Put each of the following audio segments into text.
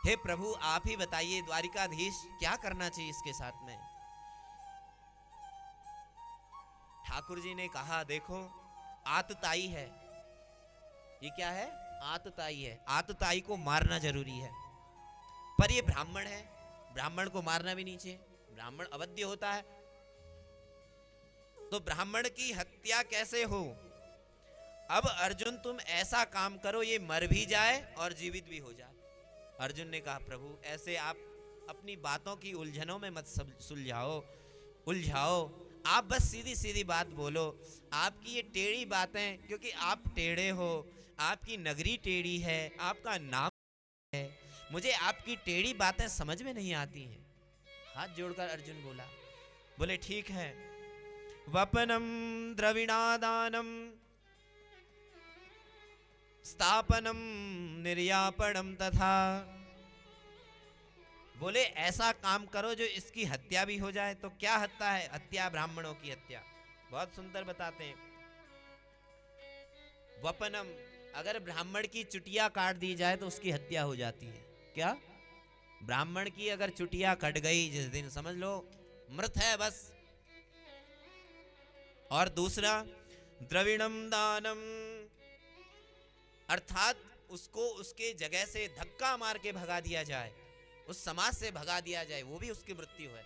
हे प्रभु आप ही बताइए द्वारिकाधीश क्या करना चाहिए इसके साथ में। ठाकुर जी ने कहा देखो आतताई है, ये क्या है, आतताई है, आतताई को मारना जरूरी है, पर ये ब्राह्मण है, ब्राह्मण को मारना भी नहीं चाहिए, ब्राह्मण अवध्य होता है, तो ब्राह्मण की हत्या कैसे हो। अब अर्जुन तुम ऐसा काम करो ये मर भी जाए और जीवित भी हो जाए। अर्जुन ने कहा प्रभु ऐसे आप अपनी बातों की उलझनों में मत सुलझाओ उलझाओ, आप बस सीधी सीधी बात बोलो। आपकी ये टेढ़ी बातें, क्योंकि आप टेढ़े हो, आपकी नगरी टेढ़ी है, आपका नाम है, मुझे आपकी टेढ़ी बातें समझ में नहीं आती हैं। हाथ जोड़कर अर्जुन बोला, बोले ठीक है। वपनम द्रविणादानम स्थापनम निर्यापणम तथा, बोले ऐसा काम करो जो इसकी हत्या भी हो जाए। तो क्या हत्या है, हत्या ब्राह्मणों की हत्या। बहुत सुंदर बताते हैं, वपनम अगर ब्राह्मण की चुटिया काट दी जाए तो उसकी हत्या हो जाती है। क्या, ब्राह्मण की अगर चुटिया कट गई जिस दिन समझ लो मृत है बस। और दूसरा द्रविणम दानम, अर्थात उसको उसके जगह से धक्का मार के भगा दिया जाए, उस समाज से भगा दिया जाए, वो भी उसकी मृत्यु है।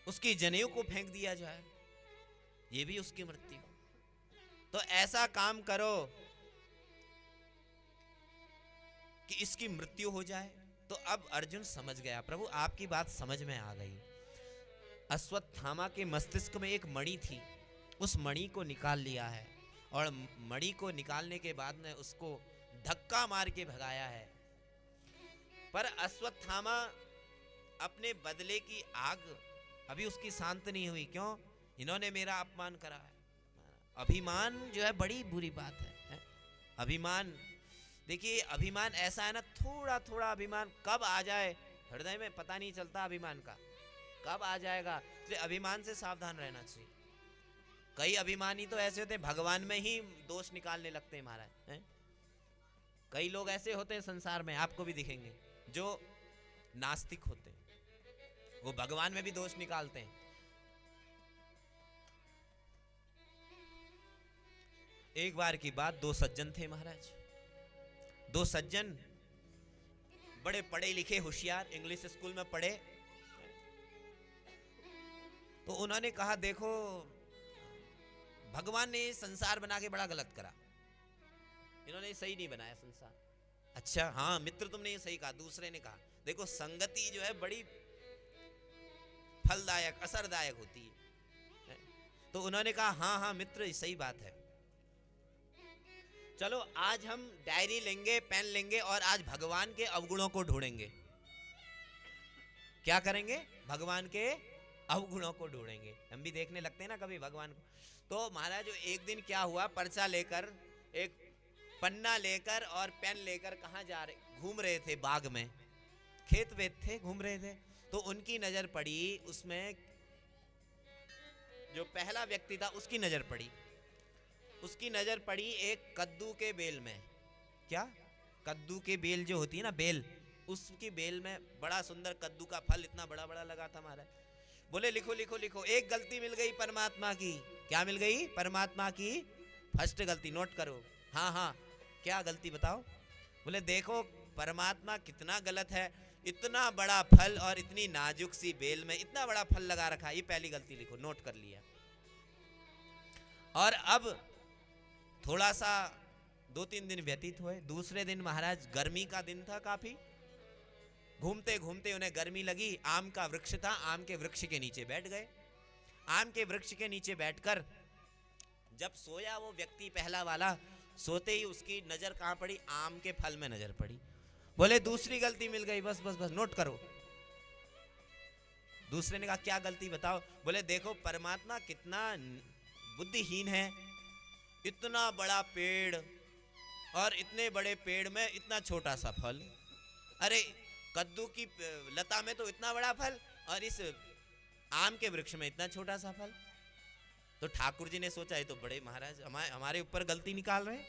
उसकी जनेऊ को फेंक दिया जाए, ये भी उसकी मृत्यु। तो ऐसा काम करो कि इसकी मृत्यु हो जाए। तो अब अर्जुन समझ गया, प्रभु आपकी बात समझ में आ गई। अश्वत्थामा के मस्तिष्क में एक मणि थी, उस मणि को निकाल लिया है, और मणि को निकालने के बाद में उसको धक्का मार के भगाया है। पर अश्वत्थामा अपने बदले की आग अभी उसकी शांत नहीं हुई। क्यों, इन्होंने मेरा अपमान करा है। अभिमान जो है बड़ी बुरी बात है? अभिमान, देखिए अभिमान ऐसा है ना, थोड़ा थोड़ा अभिमान कब आ जाए हृदय में पता नहीं चलता, अभिमान का कब आ जाएगा। इसलिए अभिमान से सावधान रहना चाहिए। कई अभिमानी तो ऐसे होते हैं भगवान में ही दोष निकालने लगते हैं महाराज हैं? कई लोग ऐसे होते हैं संसार में, आपको भी दिखेंगे, जो नास्तिक होते हैं, वो भगवान में भी दोष निकालते हैं। एक बार की बात, दो सज्जन थे महाराज, दो सज्जन बड़े पढ़े लिखे होशियार, इंग्लिश स्कूल में पढ़े। तो उन्होंने कहा देखो भगवान ने संसार बना के बड़ा गलत करा, इन्होंने सही नहीं बनाया संसार। अच्छा हाँ मित्र तुमने ये सही कहा। दूसरे ने कहा देखो संगति जो है बड़ी फलदायक असरदायक होती है। तो उन्होंने कहा हाँ हाँ मित्र सही बात है, चलो आज हम डायरी लेंगे पेन लेंगे और आज भगवान के अवगुणों को ढूंढेंगे। क्या करेंगे, भगवान के अवगुणों को ढूंढेंगे। हम भी देखने लगते हैं ना कभी भगवान को। तो महाराज एक दिन क्या हुआ, पर्चा लेकर, एक पन्ना लेकर और पेन लेकर कहाँ जा रहे, घूम रहे थे बाग में, खेत वेत थे, घूम रहे थे। तो उनकी नजर पड़ी, उसमें जो पहला व्यक्ति था उसकी नजर पड़ी, उसकी नजर पड़ी एक कद्दू के बेल में। क्या, कद्दू के बेल जो होती है ना बेल, उसकी बेल में बड़ा सुंदर कद्दू का फल इतना बड़ा बड़ा लगा था महाराज। बोले लिखो लिखो लिखो, एक गलती मिल गई परमात्मा की। क्या मिल गई, परमात्मा की फर्स्ट गलती, नोट करो। हाँ हाँ क्या गलती बताओ। बोले देखो परमात्मा कितना गलत है, इतना बड़ा फल और इतनी नाजुक सी बेल में इतना बड़ा फल लगा रखा, ये पहली गलती लिखो, नोट कर लिया। और अब थोड़ा सा 2-3 दिन व्यतीत हुए। दूसरे दिन महाराज गर्मी का दिन था काफी, घूमते घूमते उन्हें गर्मी लगी, आम का वृक्ष था, आम के वृक्ष के नीचे बैठ गए। आम के वृक्ष के नीचे बैठकर जब सोया वो व्यक्ति पहला वाला, सोते ही उसकी नजर कहां पड़ी, आम के फल में नजर पड़ी। बोले दूसरी गलती मिल गई, बस बस बस नोट करो। दूसरे ने कहा क्या गलती बताओ। बोले देखो परमात्मा कितना बुद्धिहीन है, इतना बड़ा पेड़ और इतने बड़े पेड़ में इतना छोटा सा फल, अरे कद्दू की लता में तो इतना बड़ा फल और इस आम के वृक्ष में इतना छोटा सा फल। तो ठाकुर जी ने सोचा ये तो बड़े महाराज हमारे ऊपर गलती निकाल रहे हैं,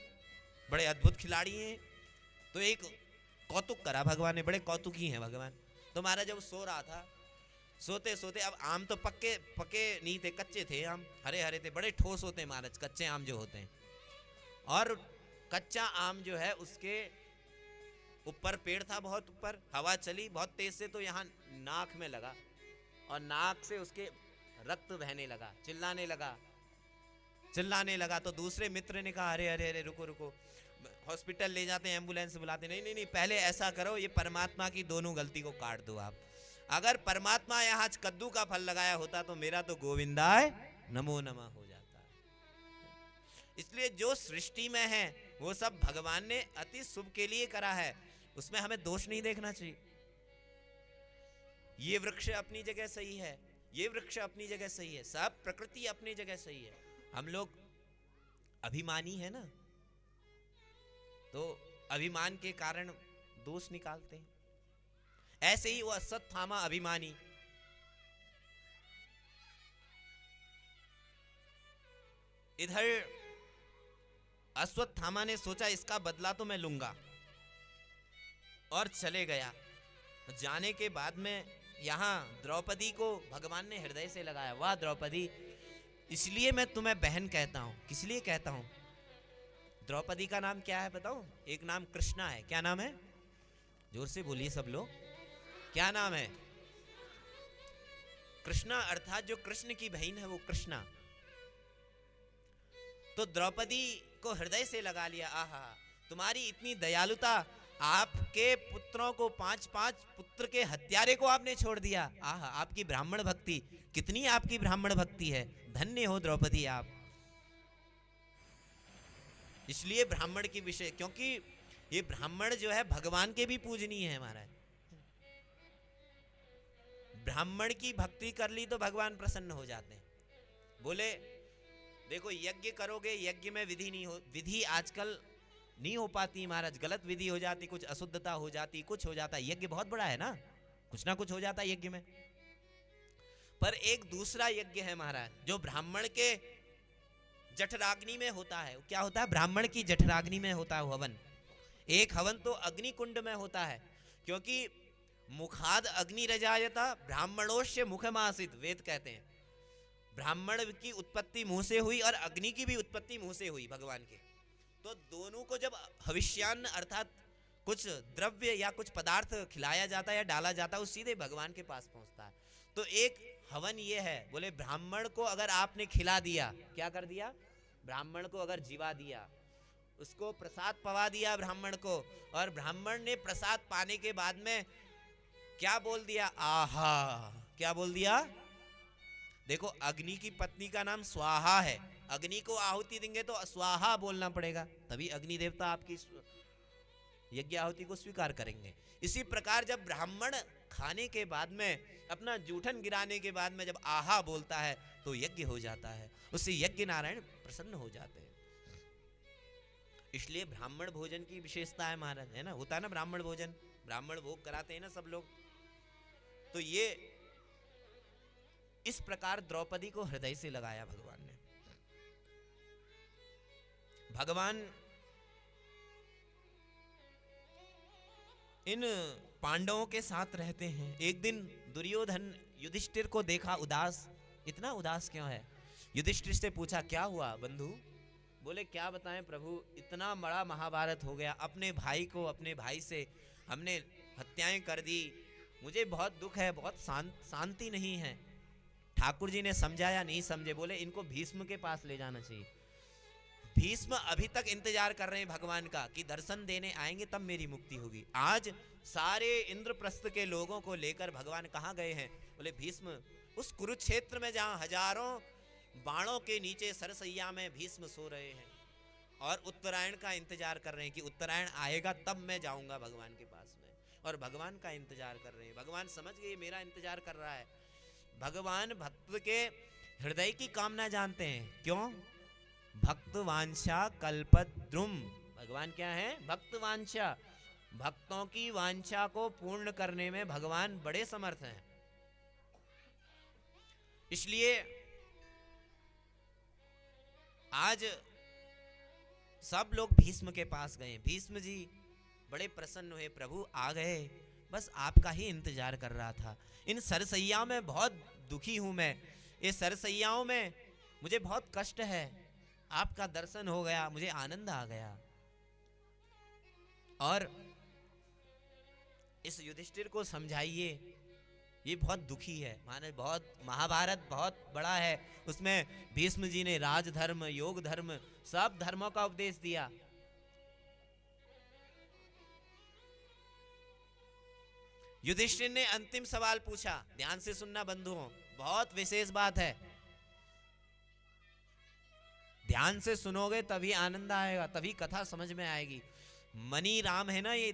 बड़े अद्भुत खिलाड़ी हैं, तो एक कौतुक करा भगवान ने, बड़े कौतुकी हैं भगवान। तो महाराज जब सो रहा था, सोते सोते, अब आम तो पक्के पके नहीं थे, कच्चे थे आम, हरे हरे थे, बड़े ठोस होते हैं महाराज कच्चे आम जो होते हैं। और कच्चा आम जो है उसके ऊपर पेड़ था, बहुत ऊपर, हवा चली बहुत तेज से, तो यहाँ नाक में लगा और नाक से उसके रक्त बहने लगा, चिल्लाने लगा। तो दूसरे मित्र ने कहा, अरे अरे अरे रुको रुको, हॉस्पिटल ले जाते हैं, एम्बुलेंस बुलाते। नहीं नहीं नहीं, पहले ऐसा करो, ये परमात्मा की दोनों गलती को काट दो आप। अगर परमात्मा यहाँ कद्दू का फल लगाया होता तो मेरा तो गोविंदाय नमो नमः हो जाता। इसलिए जो सृष्टि में है वो सब भगवान ने अति शुभ के लिए करा है, उसमें हमें दोष नहीं देखना चाहिए। ये वृक्ष अपनी जगह सही है, ये वृक्ष अपनी जगह सही है, सब प्रकृति अपनी जगह सही है। हम लोग अभिमानी है ना, तो अभिमान के कारण दोष निकालते हैं। ऐसे ही वो अश्वत्थामा अभिमानी, इधर अश्वत्थामा ने सोचा इसका बदला तो मैं लूंगा, और चले गया। जाने के बाद में यहाँ द्रौपदी को भगवान ने हृदय से लगाया। वाह द्रौपदी, इसलिए मैं तुम्हें बहन कहता हूं। किस लिए कहता हूं? द्रौपदी का नाम क्या है बताओ? एक नाम कृष्णा है। क्या नाम है? जोर से बोलिए सब लोग, क्या नाम है? कृष्णा, अर्थात जो कृष्ण की बहन है वो कृष्णा। तो द्रौपदी को हृदय से लगा लिया। आहा, तुम्हारी इतनी दयालुता, आपके पुत्रों को 5-5 पुत्र के हत्यारे को आपने छोड़ दिया। आहा, आपकी ब्राह्मण भक्ति, कितनी आपकी ब्राह्मण भक्ति है, धन्य हो द्रौपदी आप। इसलिए ब्राह्मण की विषय, क्योंकि ये ब्राह्मण जो है भगवान के भी पूजनीय है महाराज। ब्राह्मण की भक्ति कर ली तो भगवान प्रसन्न हो जाते हैं। बोले देखो, यज्ञ करोगे, यज्ञ में विधि नहीं हो, विधि आजकल नहीं हो पाती महाराज, गलत विधि हो जाती, कुछ अशुद्धता हो जाती, कुछ हो जाता। यज्ञ बहुत बड़ा है ना, कुछ ना कुछ हो जाता है यज्ञ में। पर एक दूसरा यज्ञ है महाराज, जो ब्राह्मण के जठराग्नि में होता है। क्या होता है? ब्राह्मण की जठराग्नि में होता है हवन। एक हवन तो अग्नि कुंड में होता है, क्योंकि मुखाद अग्नि रजायता ब्राह्मणोश्य मुखमासित, वेद कहते हैं ब्राह्मण की उत्पत्ति मुंह से हुई और अग्नि की भी उत्पत्ति मुंह से हुई भगवान के। तो दोनों को जब हविष्यान्न अर्थात कुछ द्रव्य या कुछ पदार्थ खिलाया जाता है या डाला जाता है, वो सीधे भगवान के पास पहुंचता है। तो एक हवन ये है, बोले ब्राह्मण को अगर आपने खिला दिया, क्या कर दिया? ब्राह्मण को अगर जीवा दिया, उसको प्रसाद पवा दिया ब्राह्मण को, और ब्राह्मण ने प्रसाद पाने के बाद में क्या बोल दिया? आहा, क्या बोल दिया? देखो, अग्नि की पत्नी का नाम स्वाहा है, अग्नि को आहुति देंगे तो स्वाहा बोलना पड़ेगा, तभी अग्नि देवता आपकी यज्ञ आहुति को स्वीकार करेंगे। इसी प्रकार जब ब्राह्मण खाने के बाद में, अपना जूठन गिराने के बाद में जब आहा बोलता है तो यज्ञ हो जाता है, उससे यज्ञ नारायण प्रसन्न हो जाते हैं। इसलिए ब्राह्मण भोजन की विशेषता है महाराज, है ना, होता है ना ब्राह्मण भोजन, ब्राह्मण भोग कराते हैं ना सब लोग। तो ये इस प्रकार द्रौपदी को हृदय से लगाया भगवान ने। भगवान इन पांडवों के साथ रहते हैं। एक दिन दुर्योधन युधिष्ठिर को देखा उदास, इतना उदास क्यों है? युधिष्ठिर से पूछा, क्या हुआ बंधु? बोले क्या बताएं प्रभु, इतना बड़ा महाभारत हो गया, अपने भाई को, अपने भाई से हमने हत्याएं कर दी, मुझे बहुत दुख है, बहुत शांति नहीं है। ठाकुर जी ने समझाया, नहीं समझे। बोले इनको भीष्म के पास ले जाना चाहिए। भीष्म अभी तक इंतजार कर रहे हैं भगवान का कि दर्शन देने आएंगे तब मेरी मुक्ति होगी। आज सारे इंद्रप्रस्थ के लोगों को लेकर भगवान कहाँ गए हैं? बोले भीष्म उस कुरुक्षेत्र में जहाँ हजारों बाणों के नीचे सरसैया में भीष्म सो रहे हैं और उत्तरायण का इंतजार कर रहे हैं कि उत्तरायण आएगा तब मैं जाऊंगा भगवान के पास में, और भगवान का इंतजार कर रहे हैं। भगवान समझ गए मेरा इंतजार कर रहा है। भगवान भक्त के हृदय की कामना जानते हैं। क्यों? भक्त वांछा कल्पद्रुम। भगवान क्या है? भक्त वांछा। भक्तों की वांछा को पूर्ण करने में भगवान बड़े समर्थ हैं। इसलिए आज सब लोग भीष्म के पास गए। भीष्म जी बड़े प्रसन्न हुए, प्रभु आ गए, बस आपका ही इंतजार कर रहा था। इन सरसैयाओं में बहुत दुखी हूं मैं, ये सरसैयाओं में मुझे बहुत कष्ट है, आपका दर्शन हो गया, मुझे आनंद आ गया। और इस युधिष्ठिर को समझाइए, ये बहुत दुखी है, माने बहुत, महाभारत बहुत बड़ा है, उसमें भीष्म जी ने राजधर्म, योग धर्म, सब धर्मों का उपदेश दिया। युधिष्ठिर ने अंतिम सवाल पूछा, ध्यान से सुनना बंधुओं, बहुत विशेष बात है, ध्यान से सुनोगे तभी आनंद आएगा, तभी कथा समझ में आएगी। मनी राम है ना, ये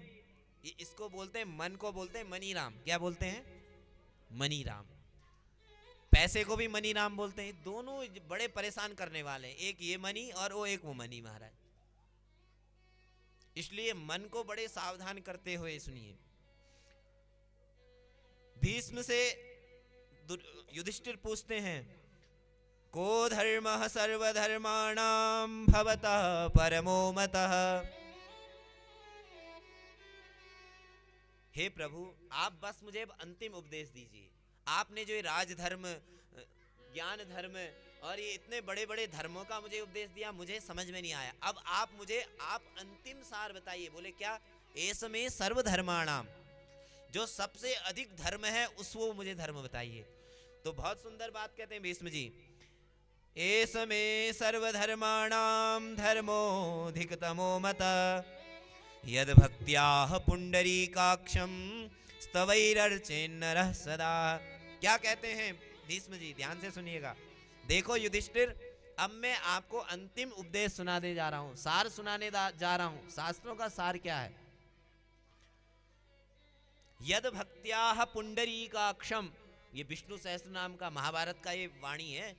इसको बोलते हैं, मन को बोलते हैं मनी राम। क्या बोलते हैं? मनी राम। पैसे को भी मनी राम बोलते हैं। दोनों बड़े परेशान करने वाले हैं, एक ये मनी और वो एक वो मनी महाराज। इसलिए मन को बड़े सावधान करते हुए सुनिए। भीष्म से युधिष्ठिर पूछते हैं, को धर्मः सर्वधर्माणां भवतः परमो मतः। हे प्रभु, आप बस मुझे अंतिम उपदेश दीजिए। आपने जो ये राजधर्म, ज्ञान धर्म और ये इतने बड़े बड़े धर्मों का मुझे उपदेश दिया, मुझे समझ में नहीं आया। अब आप मुझे अंतिम सार बताइए। बोले क्या? एसमे सर्वधर्माणाम, जो सबसे अधिक धर्म है उसको मुझे धर्म बताइए। तो बहुत सुंदर बात कहते हैं भीष्म जी, एसमे सर्वधर्माणाम धर्मोऽधिकतमो मतः यद भक्त्याः पुंडरीकाक्षं स्तवैरर्चेन्नरः सदा। क्या कहते हैं भीष्म जी? ध्यान से सुनिएगा। देखो युधिष्ठिर, अब मैं आपको अंतिम उपदेश सुनाने जा रहा हूं, सार सुनाने जा रहा हूं। शास्त्रों का सार क्या है? यद भक्त्याः पुंडरीकाक्षम, ये विष्णु सहस्त्र नाम का, महाभारत का ये वाणी है।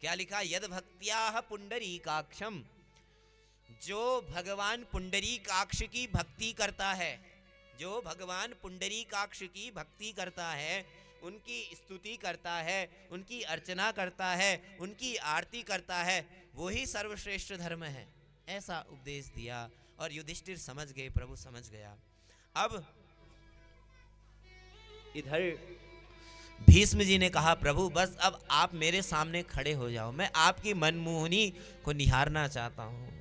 क्या लिखा? यद भक्त्याः पुंडरीकाक्षम, जो भगवान पुंडरीकाक्ष की भक्ति करता है, जो भगवान पुंडरीकाक्ष की भक्ति करता है, उनकी स्तुति करता है, उनकी अर्चना करता है, उनकी आरती करता है, वही सर्वश्रेष्ठ धर्म है। ऐसा उपदेश दिया और युधिष्ठिर समझ गए, प्रभु समझ गया। अब इधर भीष्म जी ने कहा, प्रभु बस अब आप मेरे सामने खड़े हो जाओ, मैं आपकी मनमोहनी को निहारना चाहता हूं।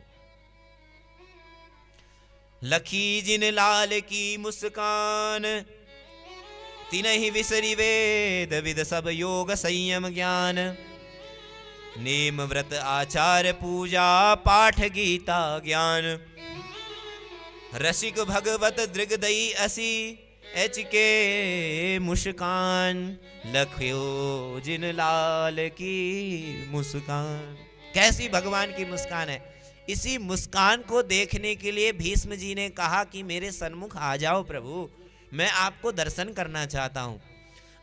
लखी जिन लाल की मुस्कान, तिनहि विसरि वेद विद सब योग संयम ज्ञान। नेम व्रत आचार पूजा पाठ गीता ज्ञान। रसिक भगवत दृगदयी असी एच के मुस्कान। लखियो जिन लाल की मुस्कान। कैसी भगवान की मुस्कान है। इसी मुस्कान को देखने के लिए भीष्म जी ने कहा कि मेरे सन्मुख आ जाओ प्रभु, मैं आपको दर्शन करना चाहता हूं।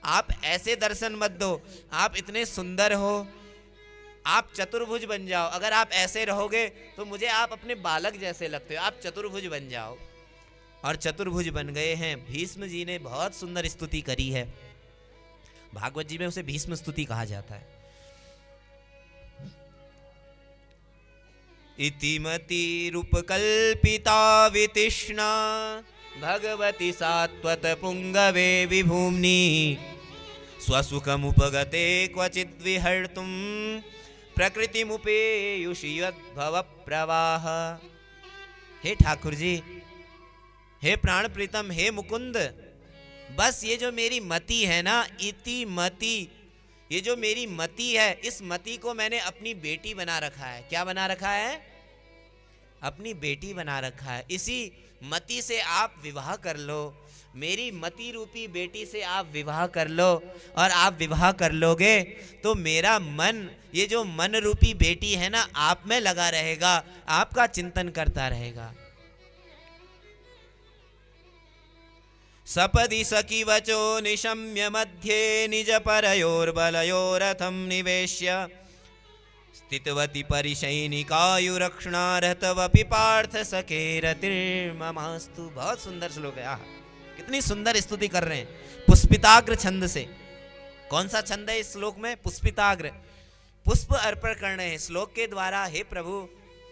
आप ऐसे दर्शन मत दो, आप इतने सुंदर हो, आप चतुर्भुज बन जाओ। अगर आप ऐसे रहोगे तो मुझे आप अपने बालक जैसे लगते हो, आप चतुर्भुज बन जाओ। और चतुर्भुज बन गए हैं। भीष्म जी ने बहुत सुंदर स्तुति करी है, भागवत जी में उसे भीष्म स्तुति कहा जाता है। इतिमति रूपकल्पिता वितिष्णा भगवती सात्वत पुंगवे विभूम्नि। स्वसुखमुपगते क्वचिद् विहर्तुं प्रकृतिमुपेयुषि यद्भव प्रवाह। हे ठाकुर जी, हे प्राण प्रीतम, हे मुकुंद, बस ये जो मेरी मति है ना, इति मति, ये जो मेरी मति है, इस मति को मैंने अपनी बेटी बना रखा है। क्या बना रखा है? अपनी बेटी बना रखा है। इसी मति से आप विवाह कर लो, मेरी मति रूपी बेटी से आप विवाह कर लो। और आप विवाह कर लोगे तो मेरा मन, ये जो मन रूपी बेटी है ना, आप में लगा रहेगा, आपका चिंतन करता रहेगा। सपदि सखी वचो निशम्य मध्ये निज परयोर्बलयोरथम निवेश्य। स्थितवती परिशैनिकायुरक्षणारतवपि पार्थ सखे रतिर्ममास्तु। बहुत सुंदर श्लोक है। कितनी सुंदर स्तुति कर रहे हैं पुष्पिताग्र छंद से। कौन सा छंद है इस श्लोक में? पुष्पिताग्र, पुष्प अर्पण करने हैं श्लोक के द्वारा। हे प्रभु,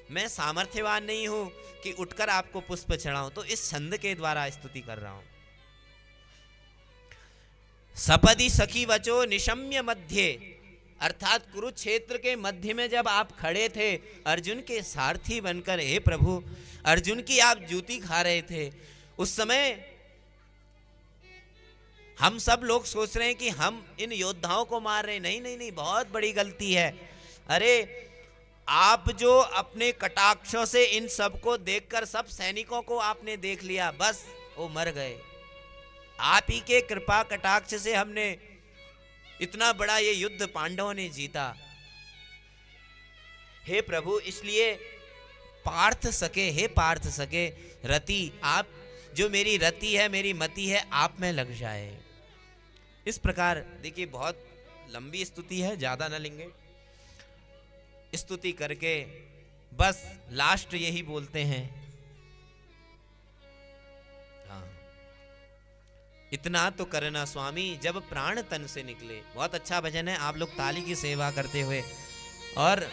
मैं सामर्थ्यवान नहीं हूं कि उठकर आपको पुष्प चढ़ाऊं, तो इस छंद के द्वारा स्तुति कर रहा हूं। सपदि सखी वचो निशम्य मध्य, अर्थात कुरुक्षेत्र के मध्य में जब आप खड़े थे अर्जुन के सारथी बनकर, हे प्रभु अर्जुन की आप जूती खा रहे थे, उस समय हम सब लोग सोच रहे हैं कि हम इन योद्धाओं को मार रहे हैं। नहीं नहीं नहीं, बहुत बड़ी गलती है। अरे आप जो अपने कटाक्षों से इन सबको देखकर सब सैनिकों को आपने देख लिया, बस वो मर गए। आप ही के कृपा कटाक्ष से हमने इतना बड़ा ये युद्ध पांडवों ने जीता। हे प्रभु, इसलिए पार्थ सके, हे पार्थ सके रति, आप जो मेरी रति है, मेरी मति है, आप में लग जाए। इस प्रकार देखिए, बहुत लंबी स्तुति है, ज्यादा ना लेंगे। स्तुति करके बस लास्ट यही बोलते हैं, हाँ, इतना तो करना स्वामी जब प्राण तन से निकले। बहुत अच्छा भजन है, आप लोग ताली की सेवा करते हुए और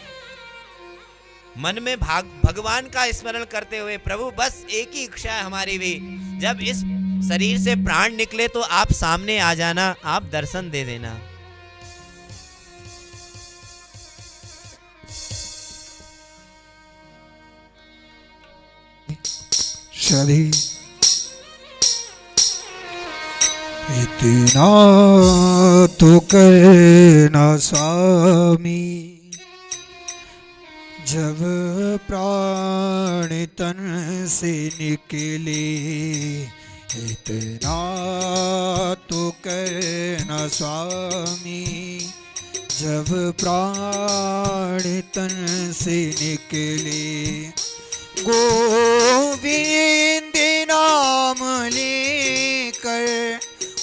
मन में भगवान का स्मरण करते हुए, प्रभु बस एक ही इच्छा है हमारी भी, जब इस शरीर से प्राण निकले तो आप सामने आ जाना, आप दर्शन दे देना। शरीर इतना तो करना स्वामी जब प्राण तन से निकले, इतना तो करना स्वामी जब प्राण तन से निकले। गोविंद नाम लेकर,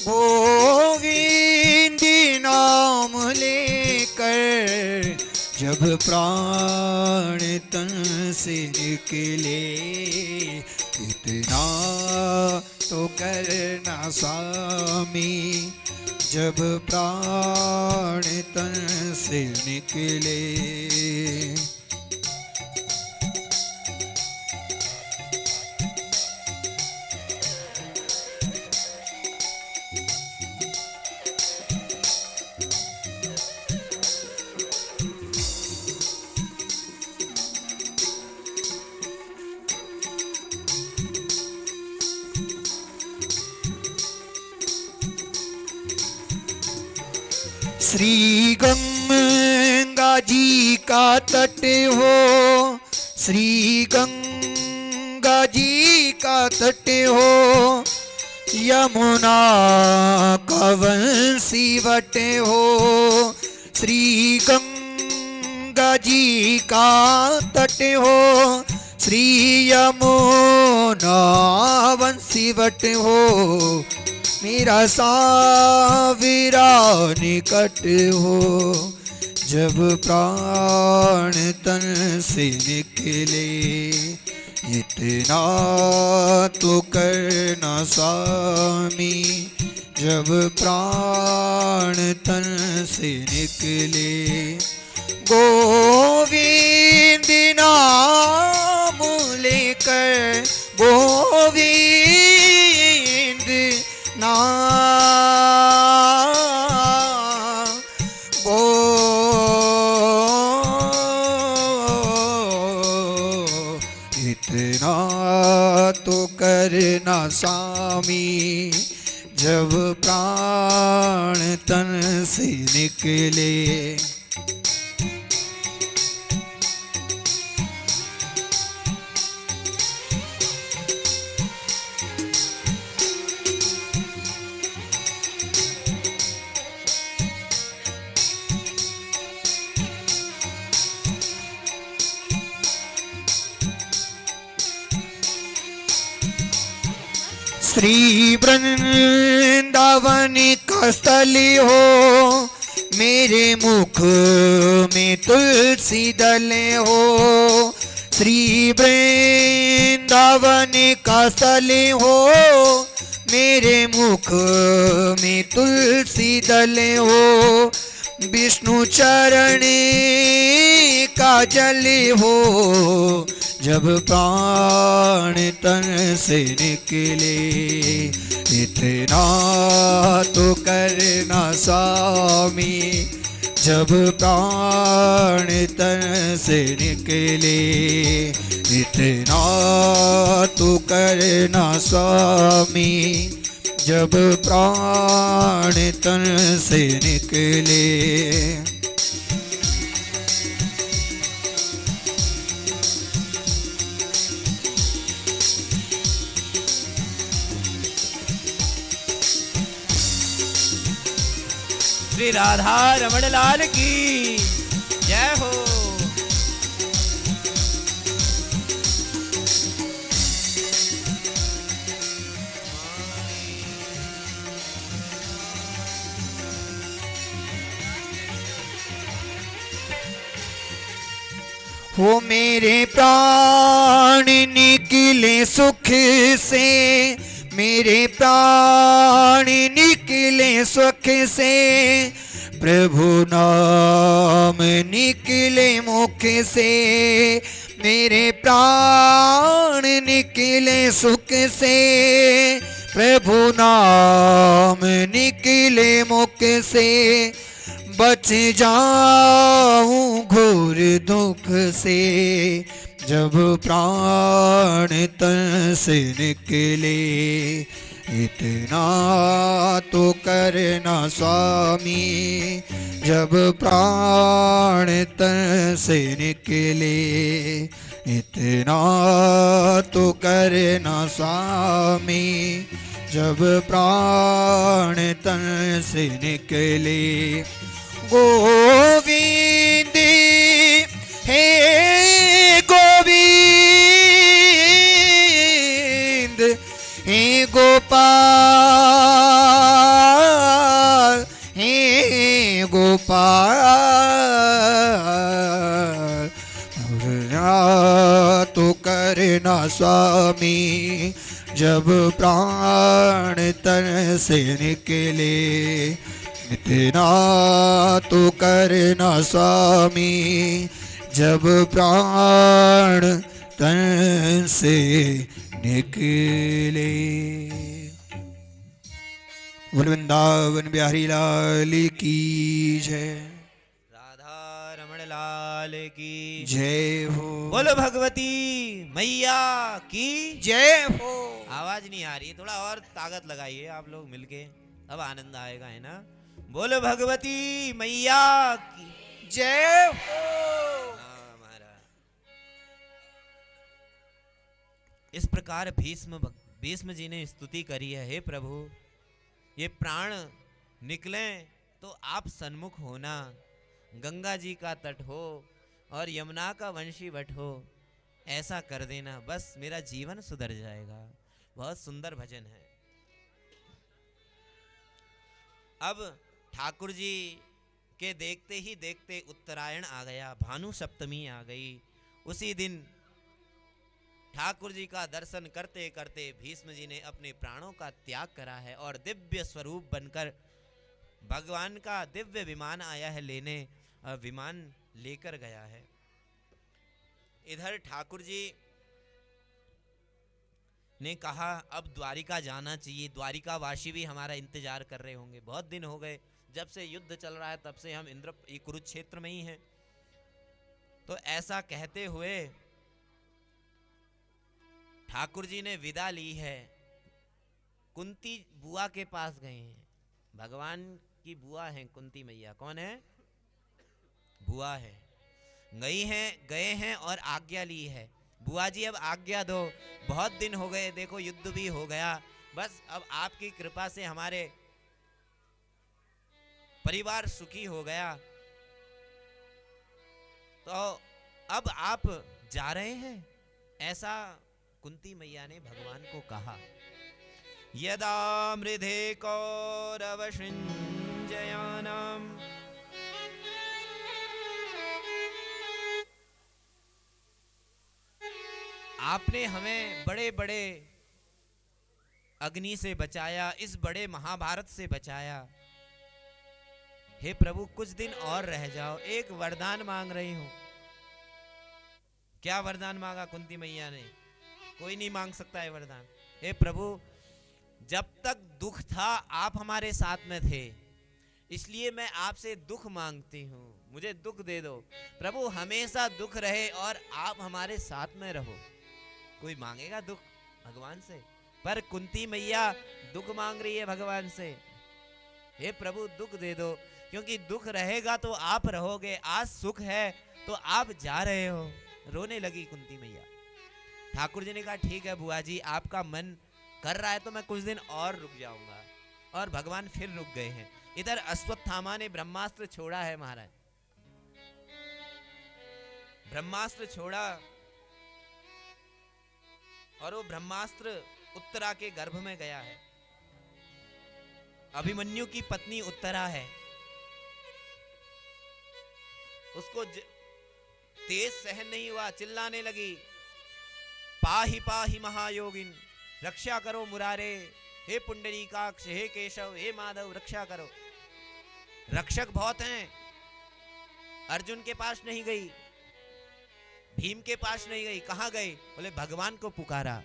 गोविंद नाम लेकर जब प्राण तन से निकले, इतना तो करना स्वामी जब प्राण तन से निकले। श्री गंगा जी का तट हो, श्री गंगा जी का तट हो, यमुना का वंशीवट हो। श्री गंगा जी का तट हो, श्री यमुना वंशीवट हो, मेरा साविरा निकट हो जब प्राण तन से निकले, इतना तो करना स्वामी जब प्राण तन से निकले। गोविंद नाम लेकर, गोविंद इतना तो करना स्वामी जब प्राण तन से निकले। श्री वृंदावन का स्थल हो, मेरे मुख में तुलसी दल हो। श्री वृंदावन का स्थल हो, मेरे मुख में तुलसी दल हो, विष्णु चरण का जल हो, जब प्राण तन से निकले, इतना तो करना स्वामी, जब प्राण तन से निकले, इतना तो करना स्वामी, जब प्राण तन से निकले। श्री राधा रमण लाल की जय हो। हो मेरे प्राण निकले सुख से, मेरे प्राण निकले सुख से, प्रभु नाम निकले मुख से, मेरे प्राण निकले सुख से, प्रभु नाम निकले मुख से, बच जाऊं घोर दुख से, जब प्राण तन से निकले, इतना तो करना स्वामी, जब प्राण तन से निकले, इतना तो करना स्वामी, जब प्राण तन से निकले। गोविंद हे गोविंद, हे गोपाल, हे गोपाल, तो करना स्वामी, जब प्राण तन से निकले, इतना तो करना स्वामी, जब प्राण तन से निकले। वृंदावन बिहारी लाल की जय, राधा रमण लाल की जय हो। बोलो भगवती मैया की जय हो। आवाज नहीं आ रही, थोड़ा और ताकत लगाइए आप लोग मिलके, अब आनंद आएगा, है ना। बोलो भगवती मैया की जय हो। इस प्रकार भीष्म जी ने स्तुति करी है। हे प्रभु, ये प्राण निकले तो आप सन्मुख होना, गंगा जी का तट हो और यमुना का वंशी वट हो, ऐसा कर देना, बस मेरा जीवन सुधर जाएगा। बहुत सुंदर भजन है। अब ठाकुर जी के देखते ही देखते उत्तरायण आ गया, भानु सप्तमी आ गई। उसी दिन ठाकुर जी का दर्शन करते करते भीष्म जी ने अपने प्राणों का त्याग करा है और दिव्य स्वरूप बनकर भगवान का दिव्य विमान आया है लेने, विमान लेकर गया है। इधर ठाकुर जी ने कहा अब द्वारिका जाना चाहिए, द्वारिका वासी भी हमारा इंतजार कर रहे होंगे, बहुत दिन हो गए जब से युद्ध चल रहा है, तब से हम कुरुक्षेत्र में ही हैं। तो ऐसा कहते हुए ठाकुर जी ने विदा ली है, कुंती बुआ के पास गए हैं। भगवान की बुआ है कुंती मैया। कौन है? बुआ है। गए हैं और आज्ञा ली है, बुआ जी अब आज्ञा दो, बहुत दिन हो गए, देखो युद्ध भी हो गया, बस अब आपकी कृपा से हमारे परिवार सुखी हो गया, तो अब आप जा रहे हैं, ऐसा कुंती मैया ने भगवान को कहा। यदा मृधे कौरव संजयानाम आपने हमें बड़े बड़े अग्नि से बचाया, इस बड़े महाभारत से बचाया। हे प्रभु कुछ दिन और रह जाओ, एक वरदान मांग रही हूं। क्या वरदान मांगा कुंती मैया ने? कोई नहीं मांग सकता है वरदान। हे प्रभु जब तक दुख था आप हमारे साथ में थे, इसलिए मैं आपसे दुख मांगती हूँ, मुझे दुख दे दो। प्रभु हमेशा दुख रहे और आप हमारे साथ में रहो। कोई मांगेगा दुख भगवान से? पर कुंती मैया दुख मांग रही है भगवान से। हे प्रभु दुख दे दो, क्योंकि दुख रहेगा तो आप रहोगे, आज सुख है तो आप जा रहे हो। रोने लगी कुंती मैया। ठाकुर जी ने कहा ठीक है बुआ जी, आपका मन कर रहा है तो मैं कुछ दिन और रुक जाऊंगा। और भगवान फिर रुक गए हैं। इधर अश्वत्थामा ने ब्रह्मास्त्र छोड़ा है महाराज, ब्रह्मास्त्र छोड़ा और वो ब्रह्मास्त्र उत्तरा के गर्भ में गया है। अभिमन्यु की पत्नी उत्तरा है, उसको तेज सहन नहीं हुआ, चिल्लाने लगी पाहि पाहि महायोगिन, रक्षा करो मुरारे, हे पुंडरीकाक्ष, हे केशव, हे माधव रक्षा करो। रक्षक बहुत हैं। अर्जुन के पास नहीं गई, भीम के पास नहीं गई, कहां गई? बोले भगवान को पुकारा।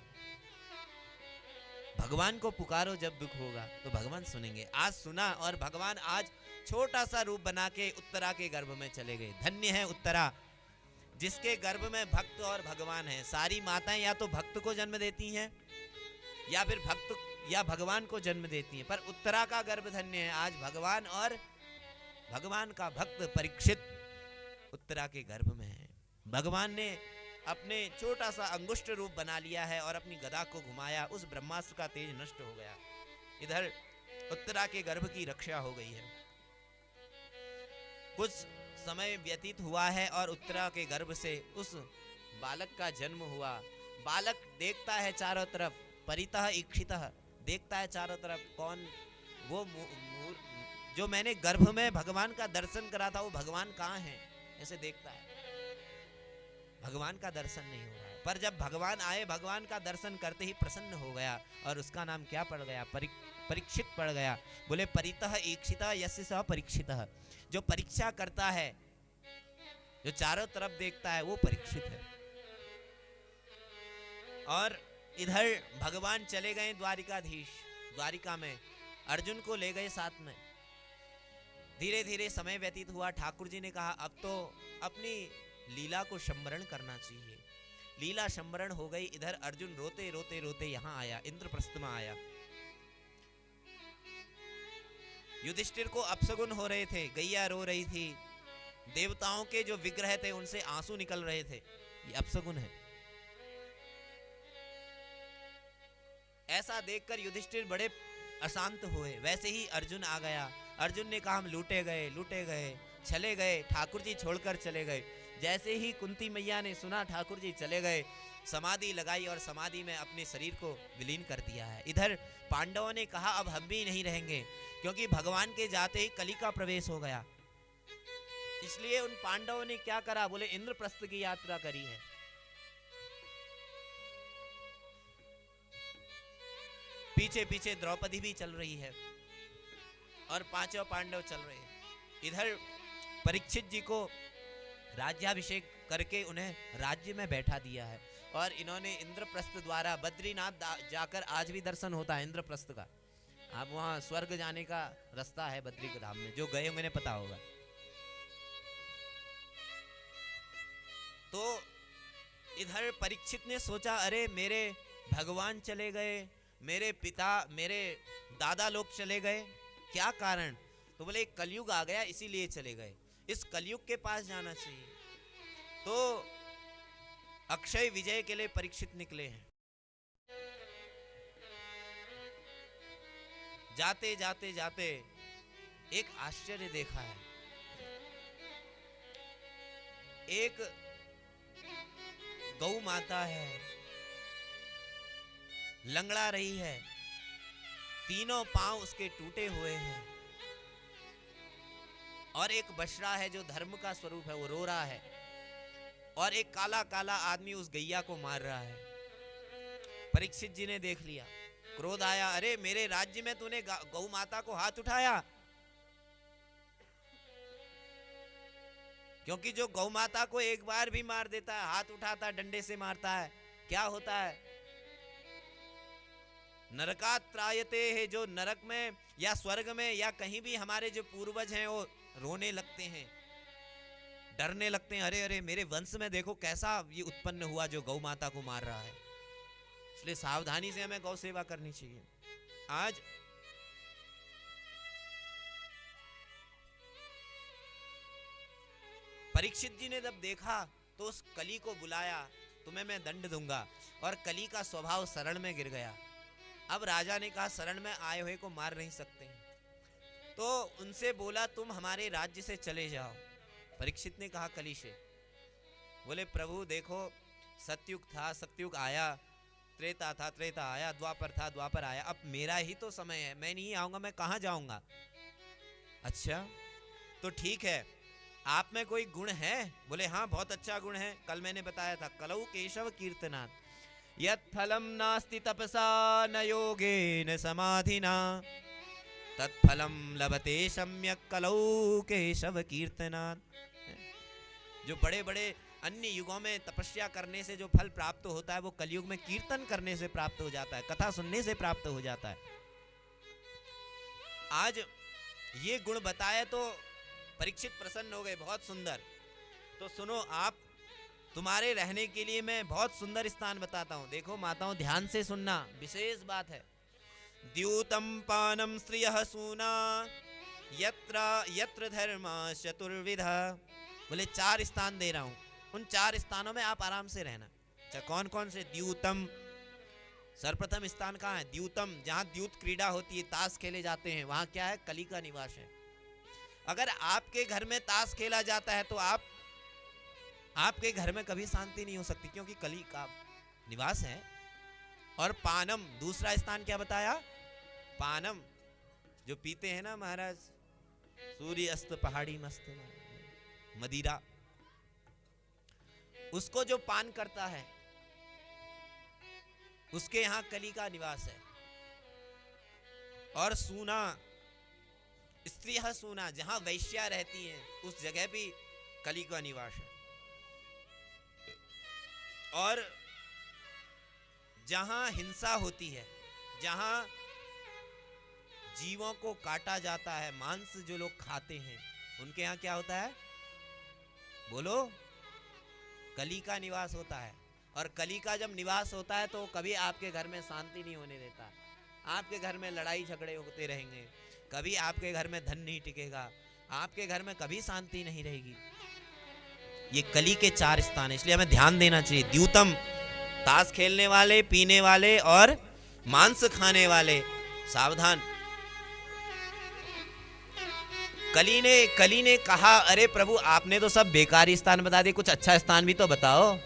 भगवान को पुकारो, जब दुख होगा तो भगवान सुनेंगे। आज सुना और भगवान आज छोटा सा रूप बना के उत्तरा के गर्भ में चले गए। धन्य है उत्तरा जिसके गर्भ में भक्त और भगवान है। सारी माताएं या तो भक्त को जन्म देती हैं या फिर भक्त या भगवान को जन्म देती हैं, पर उत्तरा का गर्भ धन्य है। आज भगवान और भगवान का भक्त परीक्षित उत्तरा के गर्भ में है। भगवान ने अपने छोटा सा अंगुष्ठ रूप बना लिया है और अपनी गदा को घुमाया, उस ब्रह्मास्त्र का तेज नष्ट हो गया। इधर उत्तरा के गर्भ की रक्षा हो गई है। कुछ समय व्यतीत हुआ है और उत्तरा के गर्भ से उस बालक का जन्म हुआ। बालक देखता है चारों तरफ, परितः ईक्षितः, देखता है चारों तरफ कौन वो जो मैंने गर्भ में भगवान का दर्शन करा था, वो भगवान कहाँ है, ऐसे देखता है। भगवान का दर्शन नहीं हो रहा है, पर जब भगवान आए, भगवान का दर्शन करते ही प्रसन्न हो गया और उसका नाम क्या पड़ गया? परीक्षित पड़ गया। बोले परितः ईक्षितः यस्य सः परीक्षितः, जो परीक्षा करता है, जो चारों तरफ देखता है, वो परीक्षित है। और इधर भगवान चले गए द्वारिकाधीश, द्वारिका में अर्जुन को ले गए साथ में। धीरे धीरे समय व्यतीत हुआ। ठाकुर जी ने कहा अब तो अपनी लीला को सम्मरण करना चाहिए। लीला सम्मरण हो गई। इधर अर्जुन रोते रोते रोते यहां आया, इंद्रप्रस्थ में आया। युधिष्ठिर को अपशगुन हो रहे थे, गैया रो रही थी, देवताओं के जो विग्रह थे उनसे आंसू निकल रहे थे, ये अपशगुन है। ऐसा देखकर युधिष्ठिर बड़े अशांत हुए। वैसे ही अर्जुन आ गया। अर्जुन ने कहा हम लूटे गए, चले गए, ठाकुर जी छोड़कर चले गए। जैसे ही कुंती मैया ने सुना ठाकुर जी चले गए, समाधि लगाई और समाधि में अपने शरीर को विलीन कर दिया है। इधर पांडवों ने कहा अब हम भी नहीं रहेंगे, क्योंकि भगवान के जाते ही कली का प्रवेश हो गया। इसलिए उन पांडवों ने क्या करा? बोले इंद्रप्रस्थ की यात्रा करी है। पीछे पीछे द्रौपदी भी चल रही है और पांचों पांडव चल रहे हैं। इधर परीक्षित जी को राज्याभिषेक करके उन्हें राज्य में बैठा दिया है और इन्होंने इंद्रप्रस्थ द्वारा बद्रीनाथ जाकर आज भी दर्शन होता है इंद्रप्रस्थ का। आप वहां स्वर्ग जाने का रास्ता है बद्री धाम में, जो गए होंगे पता होगा। तो इधर परीक्षित ने सोचा अरे मेरे भगवान चले गए, मेरे पिता मेरे दादा लोग चले गए, क्या कारण? तो बोले कलयुग आ गया इसीलिए चले गए, इस कलयुग के पास जाना चाहिए। तो अक्षय विजय के लिए परीक्षित निकले हैं। जाते जाते जाते एक आश्चर्य देखा है। एक गौ माता है, लंगड़ा रही है, तीनों पांव उसके टूटे हुए हैं, और एक बछड़ा है जो धर्म का स्वरूप है, वो रो रहा है, और एक काला काला आदमी उस गैया को मार रहा है। परीक्षित जी ने देख लिया, क्रोध आया, अरे मेरे राज्य में तूने गौ माता को हाथ उठाया, क्योंकि जो गौ माता को एक बार भी मार देता है, हाथ उठाता है, डंडे से मारता है, क्या होता है? नरकात त्रायते है, जो नरक में या स्वर्ग में या कहीं भी हमारे जो पूर्वज हैं वो रोने लगते हैं, डरने लगते हैं, अरे अरे मेरे वंश में देखो कैसा ये उत्पन्न हुआ जो गौ माता को मार रहा है। इसलिए सावधानी से हमें गौ सेवा करनी चाहिए। आज परीक्षित जी ने जब देखा तो उस कली को बुलाया, तुम्हें मैं दंड दूंगा, और कली का स्वभाव शरण में गिर गया। अब राजा ने कहा शरण में आए हुए को मार नहीं सकते, तो उनसे बोला तुम हमारे राज्य से चले जाओ। परीक्षित ने कहा कली से, बोले प्रभु देखो सतयुग था, सतयुग आया, त्रेता था, त्रेता आया, द्वापर था, द्वापर आया, अब मेरा ही तो समय है, मैं नहीं आऊंगा, मैं कहां जाऊंगा? अच्छा तो ठीक है, आप में कोई गुण है? बोले हाँ बहुत अच्छा गुण है, कल मैंने बताया था, कलौ केशव कीर्तनात् यत् फलम नास्ति तपसा न योगेन समाधिना तत्फलम लभते सम्यक कलौ केशव कीर्तनात्। जो बड़े बड़े अन्य युगों में तपस्या करने से जो फल प्राप्त होता है वो कलयुग में कीर्तन करने से प्राप्त हो जाता है, कथा सुनने से प्राप्त हो जाता है। आज ये गुण बताए तो परीक्षित प्रसन्न हो गए, बहुत सुंदर। तो सुनो आप, तुम्हारे रहने के लिए मैं बहुत सुंदर स्थान बताता हूं, देखो माताओं ध्यान से सुनना, विशेष बात है। द्यूतम पानम स्त्रियः सूना यत्र यत्र धर्मा चतुर्विधा। बोले 4 स्थान दे रहा हूं, उन 4 स्थानों में आप आराम से रहना। अच्छा कौन कौन से? द्यूतम, सर्वप्रथम स्थान कहाँ है? द्यूतम, जहां द्यूत क्रीड़ा होती है, ताश खेले जाते हैं, वहां क्या है? कली का निवास है। अगर आपके घर में ताश खेला जाता है तो आपके घर में कभी शांति नहीं हो सकती, क्योंकि कली का निवास है। और पानम, दूसरा स्थान क्या बताया? पानम, जो पीते हैं ना महाराज, सूर्य अस्त पहाड़ी मस्त मदिरा, उसको जो पान करता है उसके यहां कली का निवास है। और सूना, स्त्रियः सूना, जहां वैश्या रहती हैं उस जगह भी कली का निवास है। और जहां हिंसा होती है, जहां जीवों को काटा जाता है, मांस जो लोग खाते हैं, उनके यहां क्या होता है? बोलो, कली का निवास होता है। और कली का जब निवास होता है तो कभी आपके घर में शांति नहीं होने देता, आपके घर में लड़ाई झगड़े होते रहेंगे, कभी आपके घर में धन नहीं टिकेगा, आपके घर में कभी शांति नहीं रहेगी। ये कली के 4 स्थान है, इसलिए हमें ध्यान देना चाहिए। द्यूतम, ताश खेलने वाले, पीने वाले और मांस खाने वाले, सावधान। कली ने कहा अरे प्रभु आपने तो सब बेकारी स्थान बता दिए, कुछ अच्छा स्थान भी तो बताओ,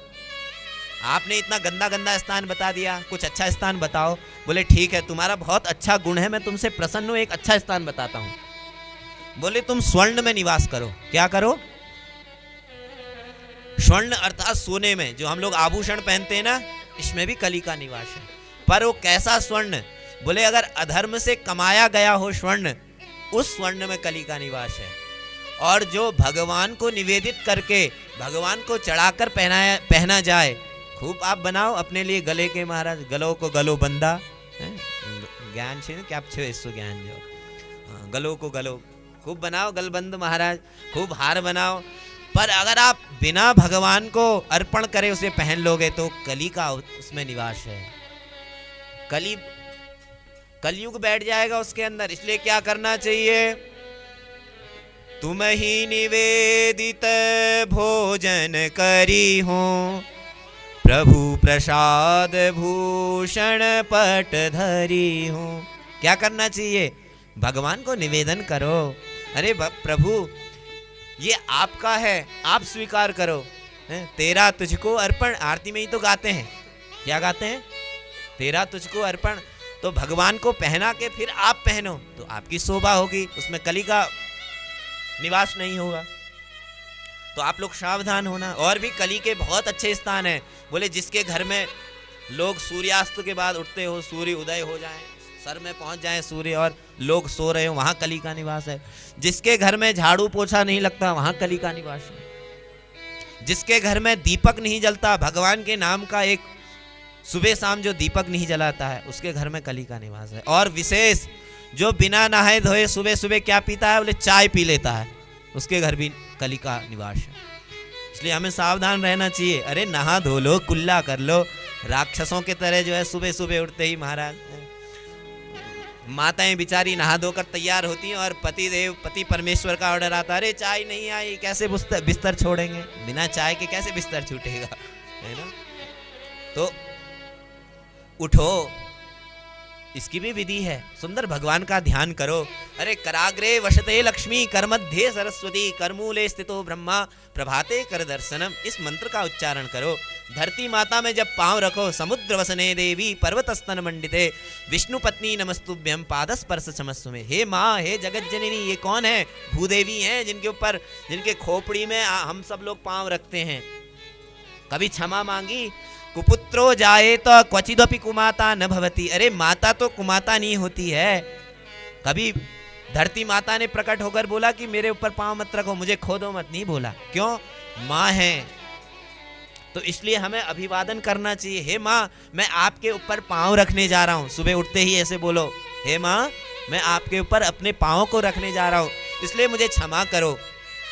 आपने इतना गंदा गंदा स्थान बता दिया, कुछ अच्छा स्थान बताओ। बोले ठीक है, तुम्हारा बहुत अच्छा गुण है, मैं तुमसे प्रसन्न हूं, एक अच्छा स्थान बताता हूं। बोले तुम स्वर्ण में निवास करो। क्या करो? स्वर्ण अर्थात सोने में, जो हम लोग आभूषण पहनते हैं ना, इसमें भी कली का निवास है। पर वो कैसा स्वर्ण? बोले अगर अधर्म से कमाया गया हो स्वर्ण, उस स्वर्ण में कली का निवास है। और जो भगवान को निवेदित करके भगवान को चढ़ाकर पहना जाए, खूब आप बनाओ अपने लिए गले के महाराज, गलो को गलो बंदा, ज्ञान छे क्या छो ज्ञान जो, गलो को गलो खूब बनाओ, गलबंद महाराज, खूब हार बनाओ। पर अगर आप बिना भगवान को अर्पण करे उसे पहन लोगे तो कली का उसमें निवास है, कलयुग बैठ जाएगा उसके अंदर। इसलिए क्या करना चाहिए? तुम ही निवेदित भोजन करी हो, प्रभु प्रसाद भूषण पट धरी हो। क्या करना चाहिए? भगवान को निवेदन करो, अरे प्रभु ये आपका है, आप स्वीकार करो, तेरा तुझको अर्पण। आरती में ही तो गाते हैं, क्या गाते हैं? तेरा तुझको अर्पण। तो भगवान को पहना के फिर आप पहनो तो आपकी शोभा होगी, उसमें कली का निवास नहीं होगा। तो आप लोग सावधान होना। और भी कली के बहुत अच्छे स्थान हैं। बोले जिसके घर में लोग सूर्यास्त के बाद उठते हो, सूर्य उदय हो जाए, सर में पहुंच जाए सूर्य और लोग सो रहे हो, वहां कली का निवास है। जिसके घर में झाड़ू पोछा नहीं लगता, वहां कली का निवास है। जिसके घर में दीपक नहीं जलता, भगवान के नाम का एक सुबह शाम जो दीपक नहीं जलाता है, उसके घर में कली का निवास है। और विशेष जो बिना नहाए धोए सुबह सुबह क्या पीता है, बोले चाय पी लेता है, उसके घर भी कली का निवास है। इसलिए हमें सावधान रहना चाहिए। अरे नहा धो लो, कुल्ला कर लो, राक्षसों के तरह जो है सुबह सुबह उठते ही महाराज माताएं बेचारी नहा धोकर तैयार होती हैं और पति परमेश्वर का ऑर्डर आता, अरे चाय नहीं आई, कैसे बिस्तर छोड़ेंगे, बिना चाय के कैसे बिस्तर छूटेगा, है ना। तो उठो, इसकी भी विधि है। सुंदर भगवान का ध्यान करो। अरे कराग्रे वशते लक्ष्मी, कर मध्य सरस्वती, करमूले स्थितो ब्रह्मा, प्रभाते कर दर्शनम। इस मंत्र का उच्चारण करो। धरती माता में जब पांव रखो, समुद्र वसने देवी, पर्वत स्तन मंडिते, विष्णु पत्नी नमस्तुभ्यम, पादस्पर्श चमस्व। हे माँ, हे जगत जननी, ये कौन है? भूदेवी हैं, जिनके ऊपर, जिनके खोपड़ी में हम सब लोग पांव रखते हैं। कभी क्षमा मांगी? कुपुत्रो जाए तो क्वचिदपि कुमाता न भवती। अरे माता तो कुमाता नहीं होती है। कभी धरती माता ने प्रकट होकर बोला कि मेरे ऊपर पांव मत रखो, मुझे खोदो मत, नहीं बोला। क्यों? माँ है। तो इसलिए हमें अभिवादन करना चाहिए। हे माँ, मैं आपके ऊपर पांव रखने जा रहा हूँ। सुबह उठते ही ऐसे बोलो, हे माँ, मैं आपके ऊपर अपने पांव को रखने जा रहा हूँ, इसलिए मुझे क्षमा करो।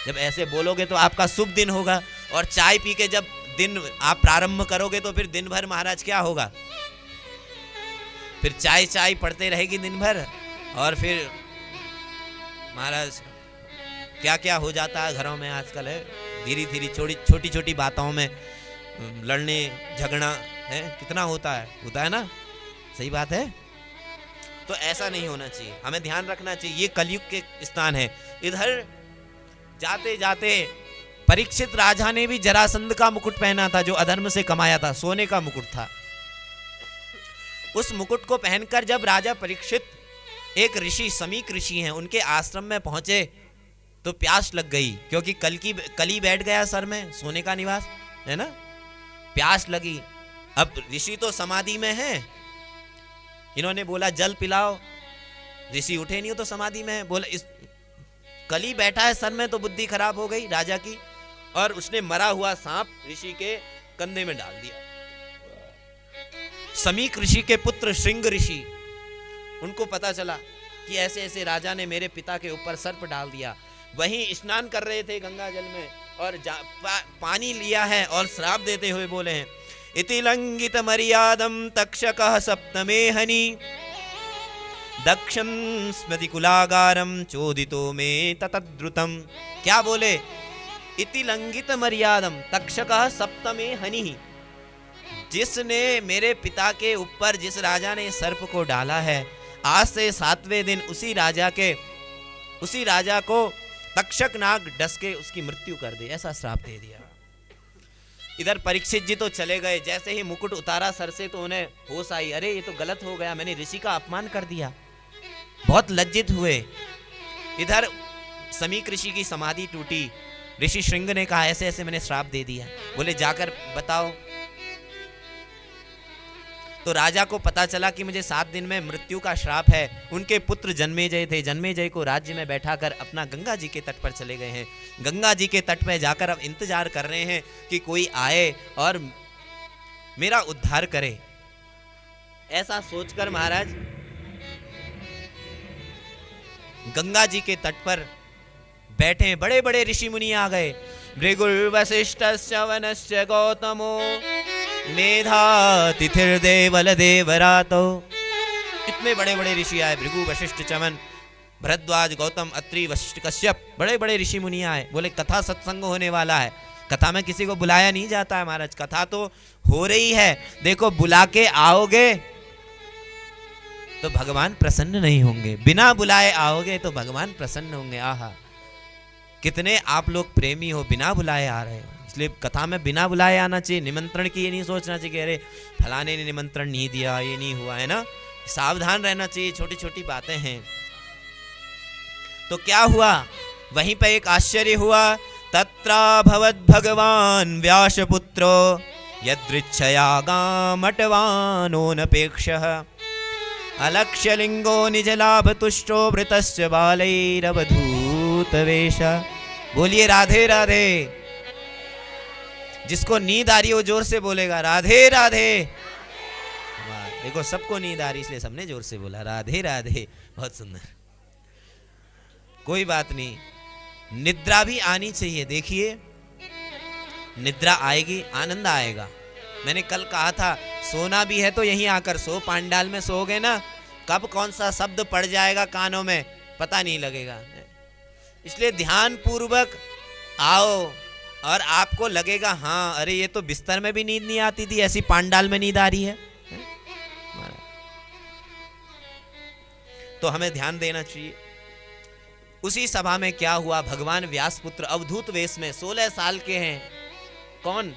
जब ऐसे बोलोगे तो आपका शुभ दिन होगा। और चाय पी के जब दिन आप प्रारंभ करोगे तो फिर दिन भर महाराज क्या होगा? फिर चाय चाय पड़ते रहेगी दिन भर। और फिर महाराज क्या क्या हो जाता है घरों में आजकल, है धीरे धीरे छोटी छोटी बातों में लड़ने झगड़ा है, कितना होता है ना। सही बात है। तो ऐसा नहीं होना चाहिए, हमें ध्यान रखना चाहिए। ये कलयुग के स्थान है। इधर जाते जाते परीक्षित राजा ने भी जरासंध का मुकुट पहना था, जो अधर्म से कमाया था, सोने का मुकुट था। उस मुकुट को पहनकर जब राजा परीक्षित एक ऋषि, समीक ऋषि हैं, उनके आश्रम में पहुंचे तो प्यास लग गई, क्योंकि कली बैठ गया सर में, सोने का निवास है ना। प्यास लगी। अब ऋषि तो समाधि में हैं, इन्होंने बोला जल पिलाओ। ऋषि उठे नहीं, हो तो समाधि में है। बोला इस कली बैठा है सर में, तो बुद्धि खराब हो गई राजा की, और उसने मरा हुआ सांप ऋषि के कंधे में डाल दिया। समीक ऋषि के पुत्र श्रृंग ऋषि, उनको पता चला कि ऐसे ऐसे राजा ने मेरे पिता के ऊपर सर्प डाल दिया। वहीं स्नान कर रहे थे गंगा जल में, और पानी लिया है और श्राप देते हुए बोले हैं, इति लंघित मर्यादम तक्षकः सप्तमे हनि, दक्षं स्मृति कुलागारम चोदितो में ततद्रुतम। क्या बोले? इति लंघित मर्यादम तक्षकः सप्तमे हनि। जिसने मेरे पिता के ऊपर, जिस राजा ने सर्प को डाला है, आज से 7वें दिन उसी राजा को तक्षक नाग डस के उसकी मृत्यु कर दे, ऐसा श्राप दे दिया। इधर परीक्षित जी तो चले गए। जैसे ही मुकुट उतारा सर से तो उन्हें होश आई, अरे ये तो गलत हो गया, मैंने ऋषि का अपमान कर दिया। बहुत लज्जित हुए। इधर समीक ऋषि की समाधि टूटी। ऋषि श्रृंग ने कहा ऐसे ऐसे मैंने श्राप दे दिया। बोले जाकर बताओ। तो राजा को पता चला कि मुझे 7 दिन में मृत्यु का श्राप है। उनके पुत्र जन्मेजय थे, जन्मेजय को राज्य में बैठाकर अपना गंगा जी के तट पर चले गए हैं। गंगा जी के तट पर जाकर अब इंतजार कर रहे हैं कि कोई आए और मेरा उद्धार करे। ऐसा सोचकर महाराज गंगा जी के तट पर बैठे बड़े बड़े ऋषि मुनि आ गए। भृगुर्वसिष्ठश्च वनश्च गौतमो मेधातिथिर्देवल देवरातो। इतने बड़े बड़े ऋषि आए, भृगु वशिष्ठ चमन भरद्वाज गौतम अत्रि वशिष्ठ कश्यप, बड़े बड़े ऋषि मुनि आए। बोले कथा सत्संग होने वाला है। कथा में किसी को बुलाया नहीं जाता है महाराज, कथा तो हो रही है। देखो बुला के आओगे तो भगवान प्रसन्न नहीं होंगे, बिना बुलाए आओगे तो भगवान प्रसन्न होंगे। आहा, कितने आप लोग प्रेमी हो, बिना बुलाए आ रहे हो। इसलिए कथा में बिना बुलाए आना चाहिए। निमंत्रण की ये नहीं सोचना चाहिए कि अरे फलाने ने निमंत्रण नहीं दिया, ये नहीं हुआ, है ना। सावधान रहना चाहिए, छोटी छोटी बातें हैं। तो क्या हुआ? वहीं पे एक आश्चर्य हुआ। तत्रा भवद भगवान व्यासपुत्रो यदृच्छया गामटवानोनपेक्षः अलक्ष्यलिंगो निजलाभ तुष्टो वृतश्च बालैरवधूत वेश। बोलिए राधे राधे। जिसको नींद आ रही है वो जोर से बोलेगा राधे राधे। वाह, देखो सबको नींद आ रही इसलिए सबने जोर से बोला राधे राधे। बहुत सुंदर। कोई बात नहीं, निद्रा भी आनी चाहिए। देखिए निद्रा आएगी, आनंद आएगा। मैंने कल कहा था सोना भी है तो यहीं आकर सो, पांडाल में सोओगे ना, कब कौन सा शब्द पड़ जाएगा कानों में पता नहीं लगेगा। इसलिए ध्यान पूर्वक आओ और आपको लगेगा हाँ अरे ये तो बिस्तर में भी नींद नहीं आती थी, ऐसी पांडाल में नींद आ रही है। तो हमें ध्यान देना चाहिए। उसी सभा में क्या हुआ, भगवान व्यासपुत्र अवधूत वेश में 16 साल के हैं। कौन?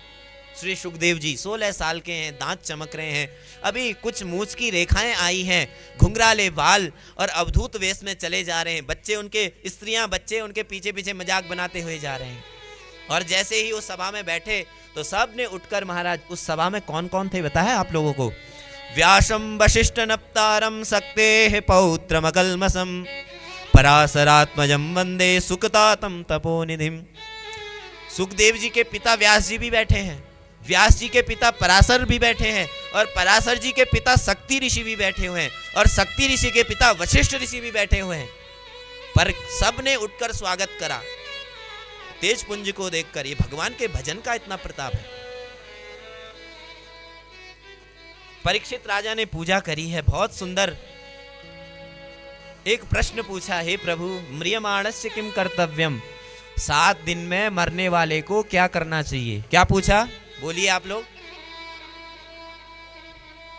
श्री सुखदेव जी 16 साल के हैं, दांत चमक रहे हैं, अभी कुछ मूंछ की रेखाएं आई हैं, घुंघराले बाल, और अवधूत वेश में चले जा रहे हैं। बच्चे उनके, स्त्रियां बच्चे उनके पीछे पीछे मजाक बनाते हुए जा रहे हैं। और जैसे ही उस सभा में बैठे तो सब ने उठकर, महाराज उस सभा में कौन कौन थे बताया आप लोगों को? व्यासम वशिष्ठ नप्तारम सक्ते पौत्रमकल्मसम पराशरात्मजम वंदे सुकतातम तपोनिधिम। सुखदेव जी के पिता व्यास जी भी बैठे हैं, व्यास जी के पिता पराशर भी बैठे हैं, और पराशर जी के पिता शक्ति ऋषि भी बैठे हुए हैं, और शक्ति ऋषि के पिता वशिष्ठ ऋषि भी बैठे हुए हैं। पर सबने उठकर स्वागत करा तेज पुंज को देखकर। ये भगवान के भजन का इतना प्रताप है। परीक्षित राजा ने पूजा करी है, बहुत सुंदर। एक प्रश्न पूछा, हे प्रभु म्रियमाणस्य किम कर्तव्यम, 7 दिन में मरने वाले को क्या करना चाहिए? क्या पूछा? बोलिए आप लोग,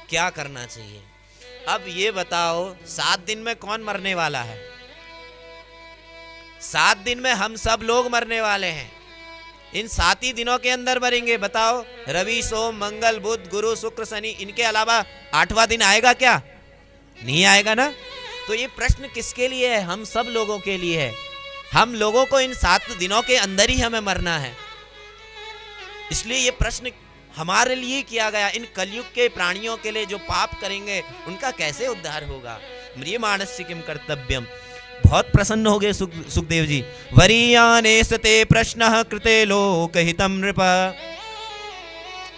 क्या करना चाहिए? अब ये बताओ 7 दिन में कौन मरने वाला है? 7 दिन में हम सब लोग मरने वाले हैं। इन 7 ही दिनों के अंदर मरेंगे। बताओ, रवि सोम मंगल बुध गुरु शुक्र शनि, इनके अलावा 8वां दिन आएगा क्या? नहीं आएगा ना। तो ये प्रश्न किसके लिए है? हम सब लोगों के लिए है। हम लोगों को इन 7 दिनों के अंदर ही हमें मरना है। इसलिए ये प्रश्न हमारे लिए किया गया। इन कलयुग के प्राणियों के लिए जो पाप करेंगे उनका कैसे उद्धार होगा? म्रियमाणस्य किम कर्तव्यम। बहुत प्रसन्न हो गए सुखदेव जी। वरीयाने सते प्रश्नः कृते लोकहितं नृप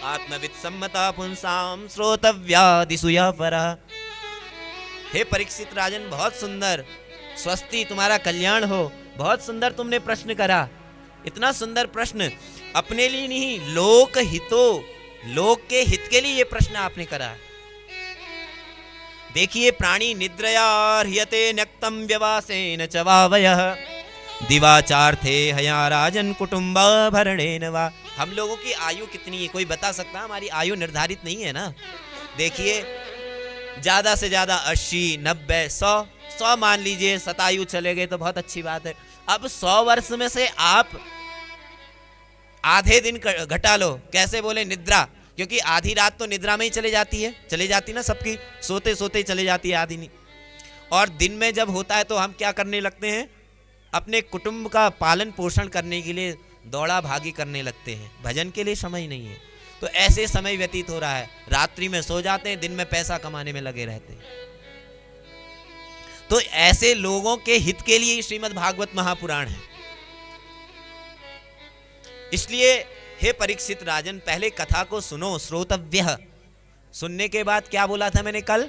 आत्मविद सम्मता पुंसाम श्रोतव्यादिषु यः परः। हे परीक्षित राजन, बहुत सुंदर, स्वस्ति, तुम्हारा कल्याण हो। बहुत सुंदर तुमने प्रश्न करा। इतना सुंदर प्रश्न अपने लिए नहीं, लोक हितो, लोक के हित के लिए ये प्रश्न आपने करा। देखिए, प्राणी निद्रया ह्रियते न्यक्तम व्यवासेन च वावयः दिवाचार्थे हया राजन कुटुंब भरणेन वा। हम लोगों की आयु कितनी है? कोई बता सकता है? हमारी आयु निर्धारित नहीं है ना। देखिए, ज्यादा से ज्यादा 80 90 100 मान लीजिए, शतायु चले गए तो बहुत अच्छी बात है। अब 100 वर्ष में से आप आधे दिन घटा लो। कैसे बोले? निद्रा, क्योंकि आधी रात तो निद्रा में ही चले जाती ना सबकी, सोते सोते चले जाती है आधी नहीं। और दिन में जब होता है तो हम क्या करने लगते हैं? अपने कुटुंब का पालन पोषण करने के लिए दौड़ा भागी करने लगते हैं, भजन के लिए समय नहीं है। तो ऐसे समय व्यतीत हो रहा है, रात्रि में सो जाते हैं, दिन में पैसा कमाने में लगे रहते हैं। तो ऐसे लोगों के हित के लिए श्रीमद् भागवत महापुराण है। इसलिए हे परीक्षित राजन, पहले कथा को सुनो, श्रोतव्य। सुनने के बाद क्या बोला था मैंने कल?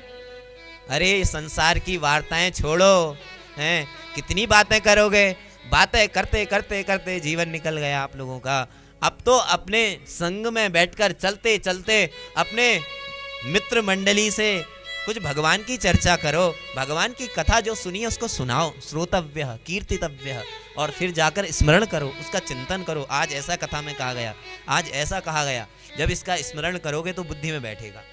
अरे संसार की वार्ताएं छोड़ो, हैं कितनी बातें करोगे? बातें करते करते करते जीवन निकल गया आप लोगों का। अब तो अपने संग में बैठकर चलते चलते अपने मित्र मंडली से कुछ भगवान की चर्चा करो, भगवान की कथा जो सुनी है उसको सुनाओ, श्रोतव्य कीर्तितव्य, और फिर जाकर स्मरण करो, उसका चिंतन करो। आज ऐसा कथा में कहा गया, आज ऐसा कहा गया। जब इसका स्मरण करोगे तो बुद्धि में बैठेगा।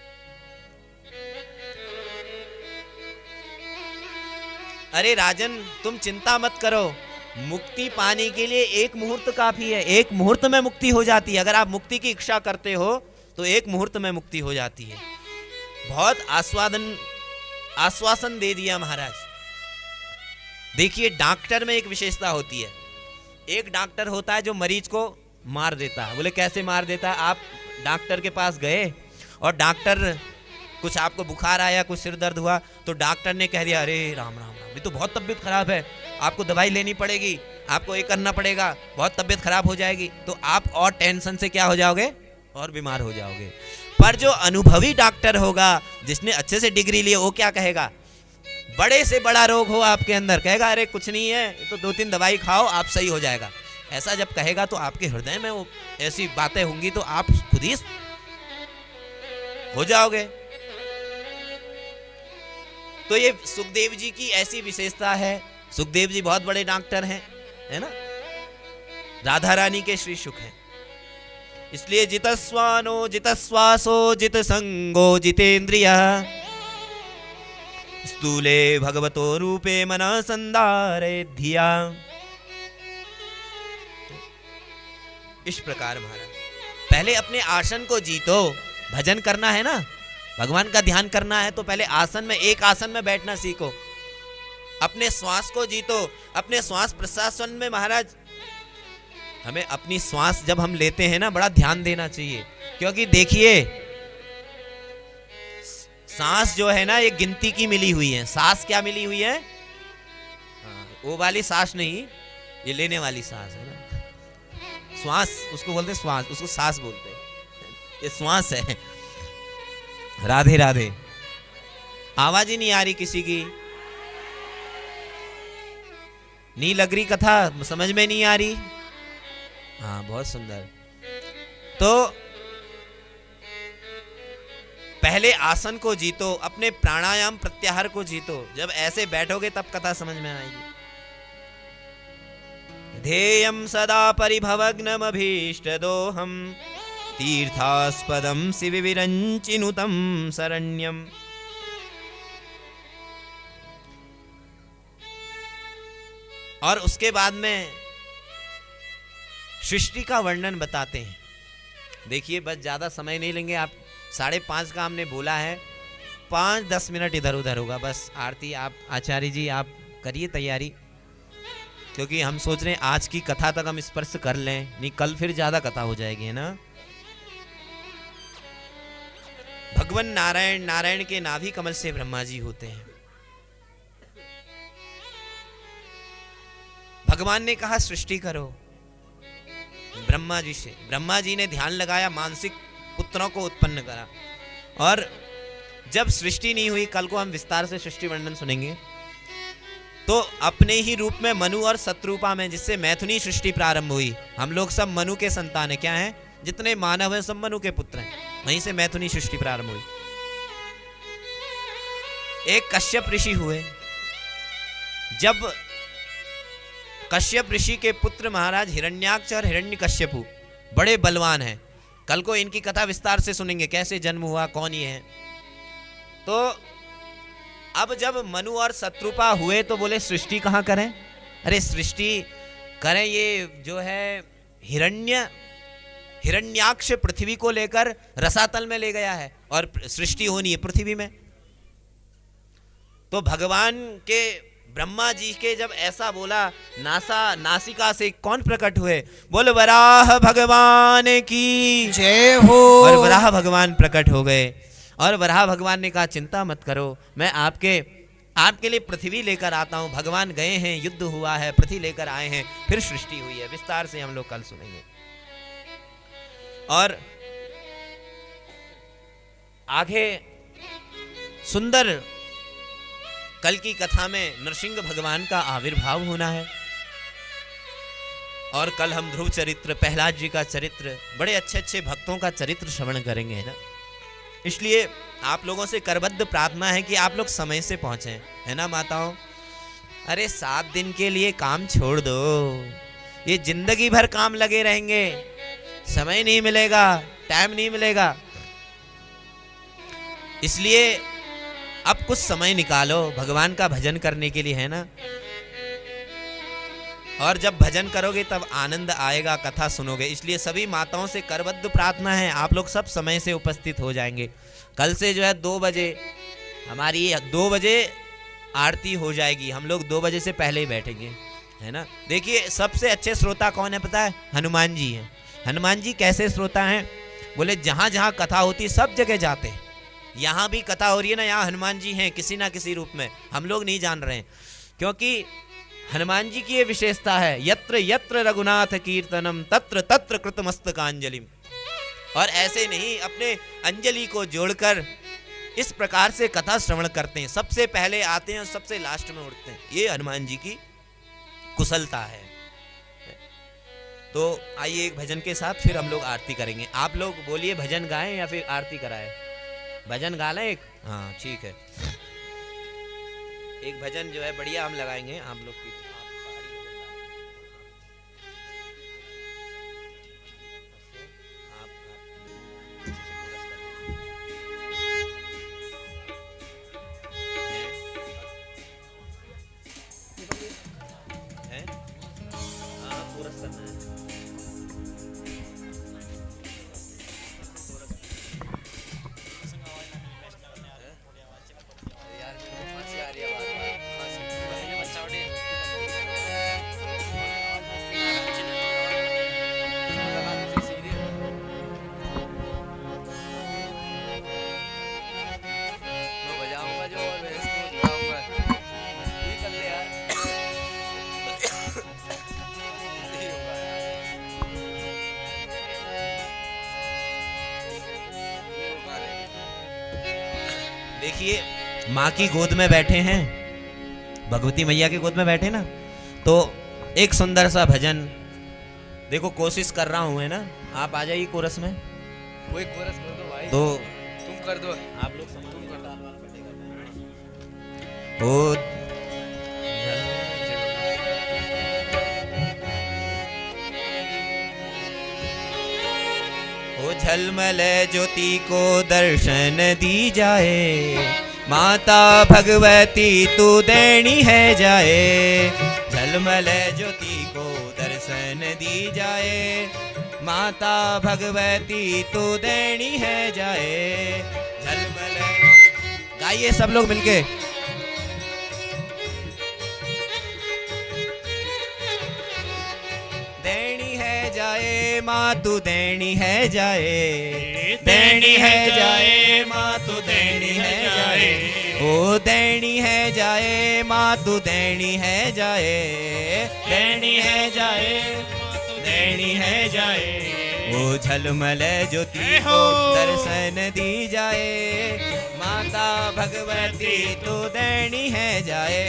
अरे राजन, तुम चिंता मत करो, मुक्ति पाने के लिए 1 मुहूर्त काफी है। 1 मुहूर्त में मुक्ति हो जाती है। अगर आप मुक्ति की इच्छा करते हो तो 1 मुहूर्त में मुक्ति हो जाती है। बहुत आश्वासन दे दिया महाराज। देखिए, डॉक्टर में एक विशेषता होती है। एक डॉक्टर होता है जो मरीज को मार देता है। बोले कैसे मार देता है? आप डॉक्टर के पास गए और डॉक्टर, कुछ आपको बुखार आया, कुछ सिर दर्द हुआ, तो डॉक्टर ने कह दिया अरे राम राम राम, ये तो बहुत तबीयत खराब है, आपको दवाई लेनी पड़ेगी। आपको ये करना पड़ेगा, बहुत तबीयत खराब हो जाएगी, तो आप और टेंशन से क्या हो जाओगे, और बीमार हो जाओगे। पर जो अनुभवी डॉक्टर होगा, जिसने अच्छे से डिग्री ली, वो क्या कहेगा, बड़े से बड़ा रोग हो आपके अंदर, कहेगा अरे कुछ नहीं है, तो 2-3 दवाई खाओ आप सही हो जाएगा। ऐसा जब कहेगा तो आपके हृदय में वो ऐसी बातें होंगी तो आप खुद ही हो जाओगे। तो ये सुखदेव जी की ऐसी विशेषता है। सुखदेव जी बहुत बड़े डॉक्टर हैं, है ना, राधा रानी के श्री सुख हैं। इसलिए जितस्वानो जितश्वासो जित संगो जितेंद्रिय स्थूले भगवतो रूपे मन संदारे धिया। इस प्रकार महाराज पहले अपने आसन को जीतो। भजन करना है ना, भगवान का ध्यान करना है, तो पहले आसन में, एक आसन में बैठना सीखो। अपने श्वास को जीतो। अपने श्वास प्रश्वासन में महाराज हमें अपनी श्वास जब हम लेते हैं ना, बड़ा ध्यान देना चाहिए, क्योंकि देखिए सांस जो है ना, ये गिनती की मिली हुई है। सांस क्या मिली हुई है, वो वाली सांस नहीं, ये लेने वाली सांस है ना। श्वास उसको बोलते हैं, श्वास उसको सांस बोलते हैं, ये श्वास है। राधे राधे। आवाज ही नहीं आ रही किसी की, नहीं लग रही कथा, समझ में नहीं आ रही। हाँ बहुत सुंदर। तो पहले आसन को जीतो, अपने प्राणायाम प्रत्याहार को जीतो। जब ऐसे बैठोगे तब कथा समझ में आएगी। ध्येयं सदा परिभवग्नमभीष्टदोहं तीर्थास्पदं शिविविरञ्चिनुतं शरण्यम्। और उसके बाद में सृष्टि का वर्णन बताते हैं। देखिए बस ज्यादा समय नहीं लेंगे, आप 5:30 का हमने बोला है, 5-10 मिनट इधर उधर होगा बस। आरती आप आचार्य जी आप करिए तैयारी, क्योंकि हम सोच रहे हैं आज की कथा तक हम स्पर्श कर लें, नहीं कल फिर ज्यादा कथा हो जाएगी, है ना। भगवान नारायण, नारायण के नाभि कमल से ब्रह्मा जी होते हैं। भगवान ने कहा सृष्टि करो ब्रह्मा जी से। ब्रह्मा जी ने ध्यान लगाया, मानसिक पुत्रों को उत्पन्न करा। और जब सृष्टि नहीं हुई, कल को हम विस्तार से सृष्टि वर्णन सुनेंगे, तो अपने ही रूप में मनु और शत्रुपा में, जिससे मैथुनी सृष्टि प्रारंभ हुई। हम लोग सब मनु के संतान है, क्या है, जितने मानव हैं सब मनु के पुत्र हैं, वहीं से मैथुनी सृष्टि प्रारंभ हुई। एक कश्यप ऋषि हुए। जब कश्यप ऋषि के पुत्र महाराज हिरण्याक्ष और हिरण्यकश्यपु बड़े बलवान हैं, कल को इनकी कथा विस्तार से सुनेंगे, कैसे जन्म हुआ, कौन ये है। तो अब जब मनु और शत्रुपा हुए तो बोले सृष्टि कहाँ करें। अरे सृष्टि करें, ये जो है हिरण्याक्ष पृथ्वी को लेकर रसातल में ले गया है और सृष्टि होनी है पृथ्वी में। तो भगवान के ब्रह्मा जी के जब ऐसा बोला, नासिका से कौन प्रकट हुए, बोल वराह भगवान की जय हो। और वराह भगवान प्रकट हो गए। और वराह भगवान ने कहा चिंता मत करो, मैं आपके लिए पृथ्वी लेकर आता हूं। भगवान गए हैं, युद्ध हुआ है, पृथ्वी लेकर आए हैं, फिर सृष्टि हुई है। विस्तार से हम लोग कल सुनेंगे। और आगे सुंदर कल की कथा में नरसिंह भगवान का आविर्भाव होना है। और कल हम ध्रुव चरित्र, प्रहलाद जी का चरित्र, बड़े अच्छे अच्छे भक्तों का चरित्र श्रवण करेंगे, है ना। इसलिए आप लोगों से करबद्ध प्रार्थना है कि आप लोग समय से पहुंचे, है ना माताओं। अरे 7 दिन के लिए काम छोड़ दो, ये जिंदगी भर काम लगे रहेंगे, समय नहीं मिलेगा, टाइम नहीं मिलेगा। इसलिए अब कुछ समय निकालो भगवान का भजन करने के लिए, है ना। और जब भजन करोगे तब आनंद आएगा, कथा सुनोगे। इसलिए सभी माताओं से करबद्ध प्रार्थना है, आप लोग सब समय से उपस्थित हो जाएंगे। कल से जो है 2 बजे हमारी 2 बजे आरती हो जाएगी, हम लोग 2 बजे से पहले ही बैठेंगे, है ना। देखिए सबसे अच्छे श्रोता कौन है पता है, हनुमान जी हैं। हनुमान जी कैसे श्रोता हैं, बोले जहाँ जहाँ कथा होती सब जगह जाते हैं। यहाँ भी कथा हो रही है ना, यहाँ हनुमान जी हैं किसी ना किसी रूप में, हम लोग नहीं जान रहे हैं। क्योंकि हनुमान जी की ये विशेषता है, यत्र यत्र रघुनाथ कीर्तनम तत्र तत्र कृतमस्तकांजलि। और ऐसे नहीं, अपने अंजलि को जोड़कर इस प्रकार से कथा श्रवण करते हैं, सबसे पहले आते हैं और सबसे लास्ट में उठते हैं। ये हनुमान जी की कुशलता है। तो आइए एक भजन के साथ फिर हम लोग आरती करेंगे। आप लोग बोलिए भजन गाएं या फिर आरती कराएं? भजन गा लें एक? हाँ ठीक है, एक भजन जो है बढ़िया हम लगाएंगे आप लोग की। देखिए, माँ की गोद में बैठे हैं, भगवती मैया की गोद में बैठे ना, तो एक सुंदर सा भजन देखो, कोशिश कर रहा हूँ है ना। आप आ जाइए कोरस में, कोई कोरस कर दो भाई, तो तुम कर दो, आप लोग समझ तुम कर दो। ओ झलमल ज्योति को दर्शन दी जाए, माता भगवती तू देनी है जाए। झलमल ज्योति को दर्शन दी जाए, माता भगवती तू देनी है जाए। झलमल, गाइए सब लोग मिलके। देनी है जाए माँ तू देनी है जाए, देनी है जाए माँ तू देनी है जाए। ओ देनी है जाए माँ तू देनी है जाए, देनी है जाए देनी है जाए। ओ झलमल ज्योति को दर्शन दी जाए, माता भगवती तू देनी है जाए।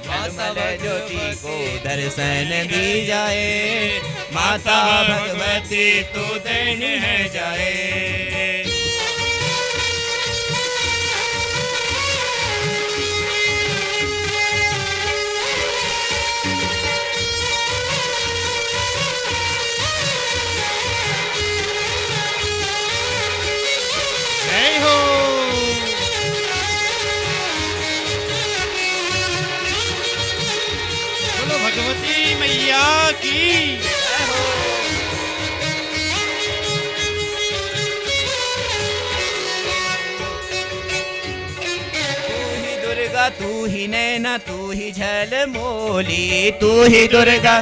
झलमल ज्योति को दर्शन दी जाए, माता भगवती तू देनी है जाए। जय हो। बोलो भगवती मैया की जय हो। तू ही दुर्गा तू ही नैना तू ही झलमोली, तू ही दुर्गा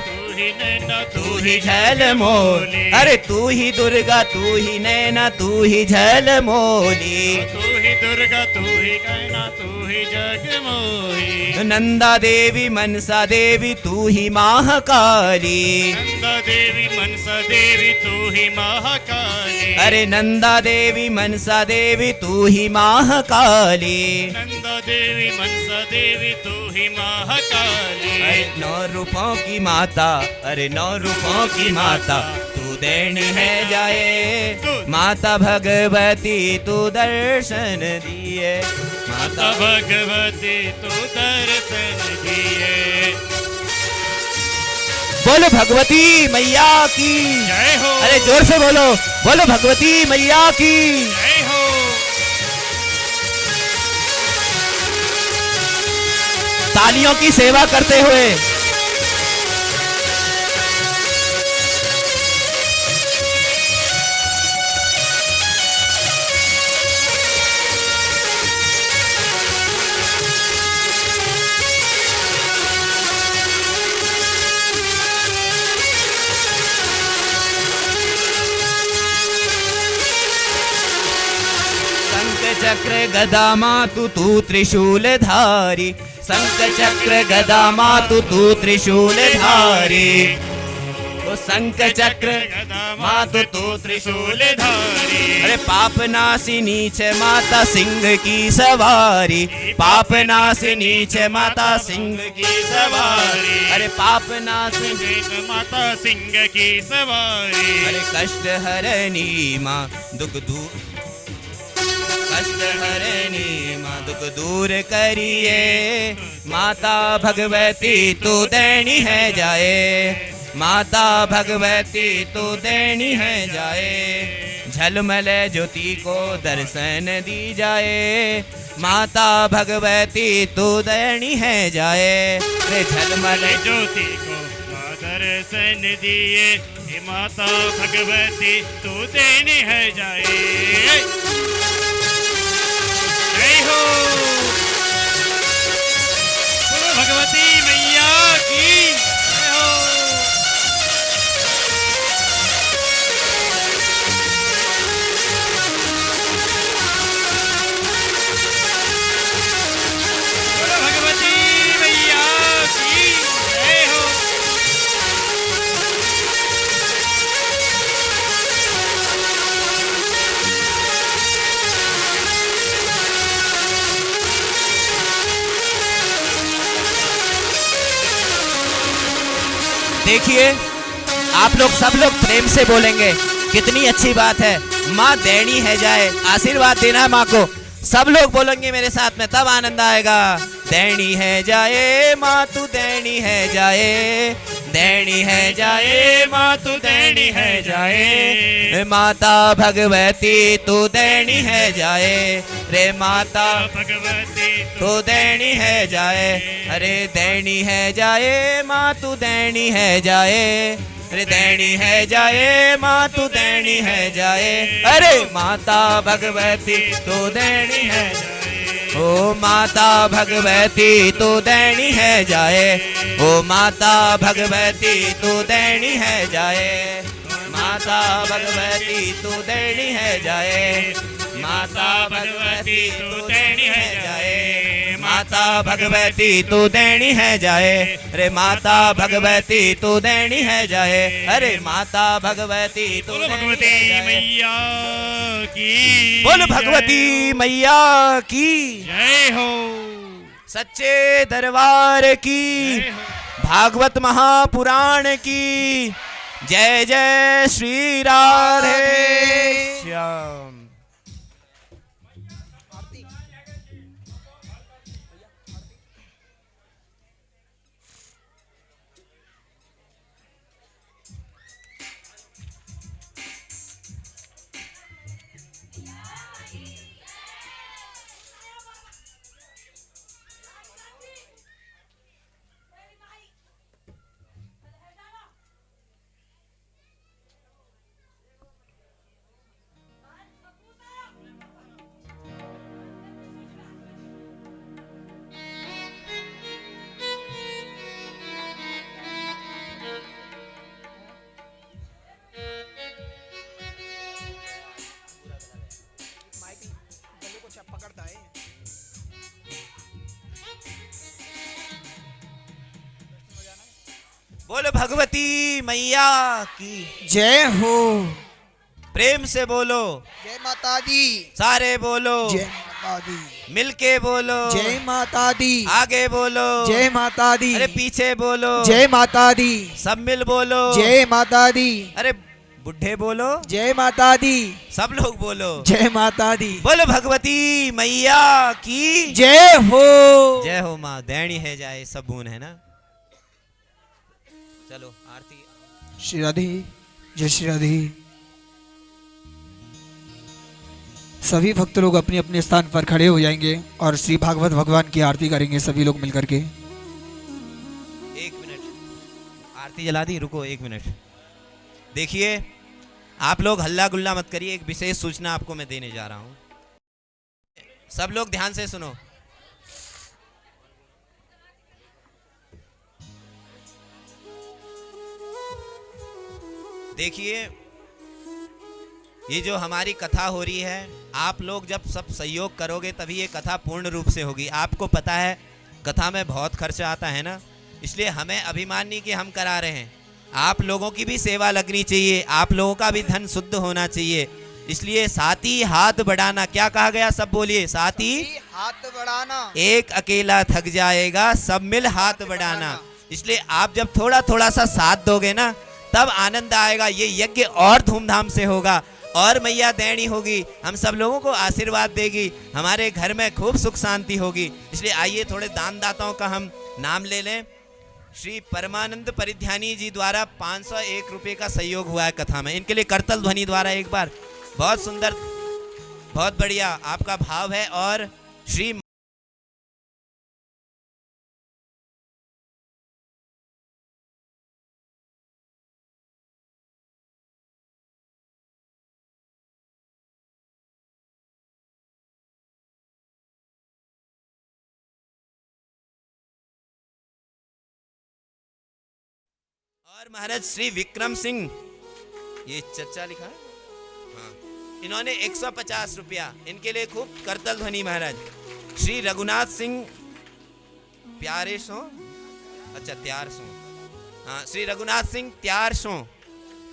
तू ही झलमोली। अरे तू ही दुर्गा तू ही नैना तू ही झलमोली। तू ही दुर्गा तू ही नैना तू ही जगमोही। नंदा देवी मनसा देवी तू ही महाकाली। नंदा देवी मनसा देवी तू ही महाकाली। अरे नंदा देवी मनसा देवी तू ही महाकाली। नंदा देवी मनसा देवी तू ही महाकाली। अरे 9 रूपों की माता, अरे 9 रूपों की माता तू देनी है जाए। माता भगवती तू दर्शन दिए, माता भगवती तू दर्शन दिए। बोलो भगवती मैया की जय हो। अरे जोर से बोलो, बोलो भगवती मैया की जय हो। तालियों की सेवा करते हुए चक्र गदा मातु तू त्रिशूल धारी, शंख चक्र गदा मातु तू त्रिशूल धारी, ओ शंख चक्र मातु तू त्रिशूल धारी। अरे पाप नासिनी छे माता सिंह की सवारी, पाप नासिनी छे माता सिंह की सवारी, अरे पाप नासिनी माता सिंह की सवारी। अरे कष्ट हरनी माँ दुख दूर, कष्ट हरनी माँ दुख दूर करिए, माता भगवती तू देनी है जाए, माता भगवती तू देनी है जाए, झलमल ज्योति को दर्शन दी जाए, माता भगवती तू देनी है जाए, रे झलमल ज्योति को दर्शन दिए, हे माता भगवती तू देनी है जाए। जय हो बोलो भगवती मैया की जय हो। बोलो भगवती मैया की जय हो। देखिए आप लोग सब लोग प्रेम से बोलेंगे, कितनी अच्छी बात है। माँ देनी है जाए, आशीर्वाद देना है माँ को। सब लोग बोलेंगे मेरे साथ में, तब आनंद आएगा। देनी है जाए माँ तू देनी है जाए, देनी है जाए माँ तू देनी है जाए, माता भगवती तू देनी है जाए, रे माता भगवती तू देनी है जाए, अरे देनी है जाए माँ तू देनी है जाए, अरे देनी है जाए माँ तू देनी है जाए, अरे माता भगवती तू देनी है जाए, ओ माता भगवती तू देनी है जाए, ओ माता भगवती तू देनी है जाए, माता भगवती तू देनी है जाए, माता भगवती तू देनी है जाए, माता भगवती तू देनी है जाए, अरे माता भगवती तू देनी है जाए, अरे माता भगवती तू बोलो देनी भगवती है जाए। मैया की बोल भगवती मैया की जय हो। सच्चे दरबार की, जय हो। भागवत महापुराण की जय जय श्री राधे श्याम। बोलो भगवती मैया की जय हो। प्रेम से बोलो, जय माता दी। सारे बोलो, जय माता दी। मिलके बोलो, जय माता दी। आगे बोलो, जय माता दी। अरे पीछे बोलो, जय माता दी। सब मिल बोलो, जय माता दी। अरे बुढ़े बोलो, जय माता दी। सब लोग बोलो, जय माता दी। बोलो भगवती मैया की जय हो। जय हो। माँ देनी है जाए, सब बून है ना। चलो आरती। श्री राधे, जय श्री राधे। सभी भक्त लोग अपने अपने स्थान पर खड़े हो जाएंगे और श्री भागवत भगवान की आरती करेंगे सभी लोग मिलकर के। 1 मिनट, आरती जला दी, रुको 1 मिनट। देखिए आप लोग हल्ला गुल्ला मत करिए, एक विशेष सूचना आपको मैं देने जा रहा हूं। सब लोग ध्यान से सुनो। देखिए ये जो हमारी कथा हो रही है, आप लोग जब सब सहयोग करोगे तभी ये कथा पूर्ण रूप से होगी। आपको पता है कथा में बहुत खर्चा आता है ना, इसलिए हमें अभिमान नहीं कि हम करा रहे हैं, आप लोगों की भी सेवा लगनी चाहिए, आप लोगों का भी धन शुद्ध होना चाहिए। इसलिए साथी हाथ बढ़ाना, क्या कहा गया, सब बोलिए, साथी हाथ बढ़ाना, एक अकेला थक जाएगा, सब मिल हाथ बढ़ाना। इसलिए आप जब थोड़ा थोड़ा सा साथ दोगे ना, तब आनंद आएगा, ये यज्ञ और धूमधाम से होगा, और मैया दैनी होगी, हम सब लोगों को आशीर्वाद देगी, हमारे घर में खूब सुख शांति होगी। इसलिए आइए थोड़े दानदाताओं का हम नाम ले लें। श्री परमानंद परिध्यानी जी द्वारा 501 रुपये का सहयोग हुआ है कथा में, इनके लिए करतल ध्वनि द्वारा एक बार, बहुत सुंदर, बहुत बढ़िया आपका भाव है। और श्री और महाराज श्री विक्रम सिंह, ये चचा लिखा है, हाँ, इन्होंने 150 रुपया, इनके लिए खूब करतल ध्वनि महाराज। श्री रघुनाथ सिंह प्यारे सो, अच्छा त्यार सो, हाँ, श्री रघुनाथ सिंह त्यार सो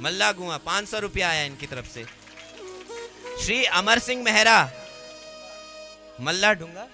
मल्ला गुआ 500 रुपया आया इनकी तरफ से। श्री अमर सिंह मेहरा मल्ला ढूंगा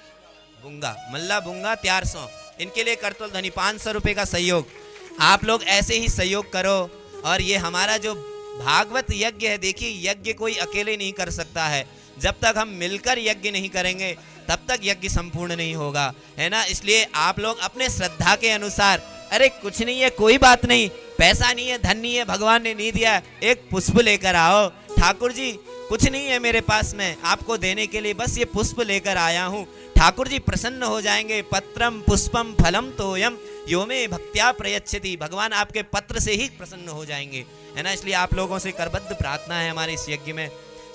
बुंगा, मल्ला बुंगा त्यार सो, इनके लिए करतल ध्वनि 500 रुपये का सहयोग। आप लोग ऐसे ही सहयोग करो। और ये हमारा जो भागवत यज्ञ है, देखिए यज्ञ कोई अकेले नहीं कर सकता है, जब तक हम मिलकर यज्ञ नहीं करेंगे तब तक यज्ञ संपूर्ण नहीं होगा, है ना। इसलिए आप लोग अपने श्रद्धा के अनुसार, अरे कुछ नहीं है, कोई बात नहीं, पैसा नहीं है, धन नहीं है, भगवान ने नहीं दिया, एक पुष्प लेकर आओ, ठाकुर जी कुछ नहीं है मेरे पास में आपको देने के लिए, बस ये पुष्प लेकर आया हूँ, ठाकुर जी प्रसन्न हो जाएंगे। पत्रम पुष्पम फलम तोयम यो में भक्त्या प्रयच्छति, भगवान आपके पत्र से ही प्रसन्न हो जाएंगे, है ना। इसलिए आप लोगों से करबद्ध प्रार्थना है हमारे इस यज्ञ में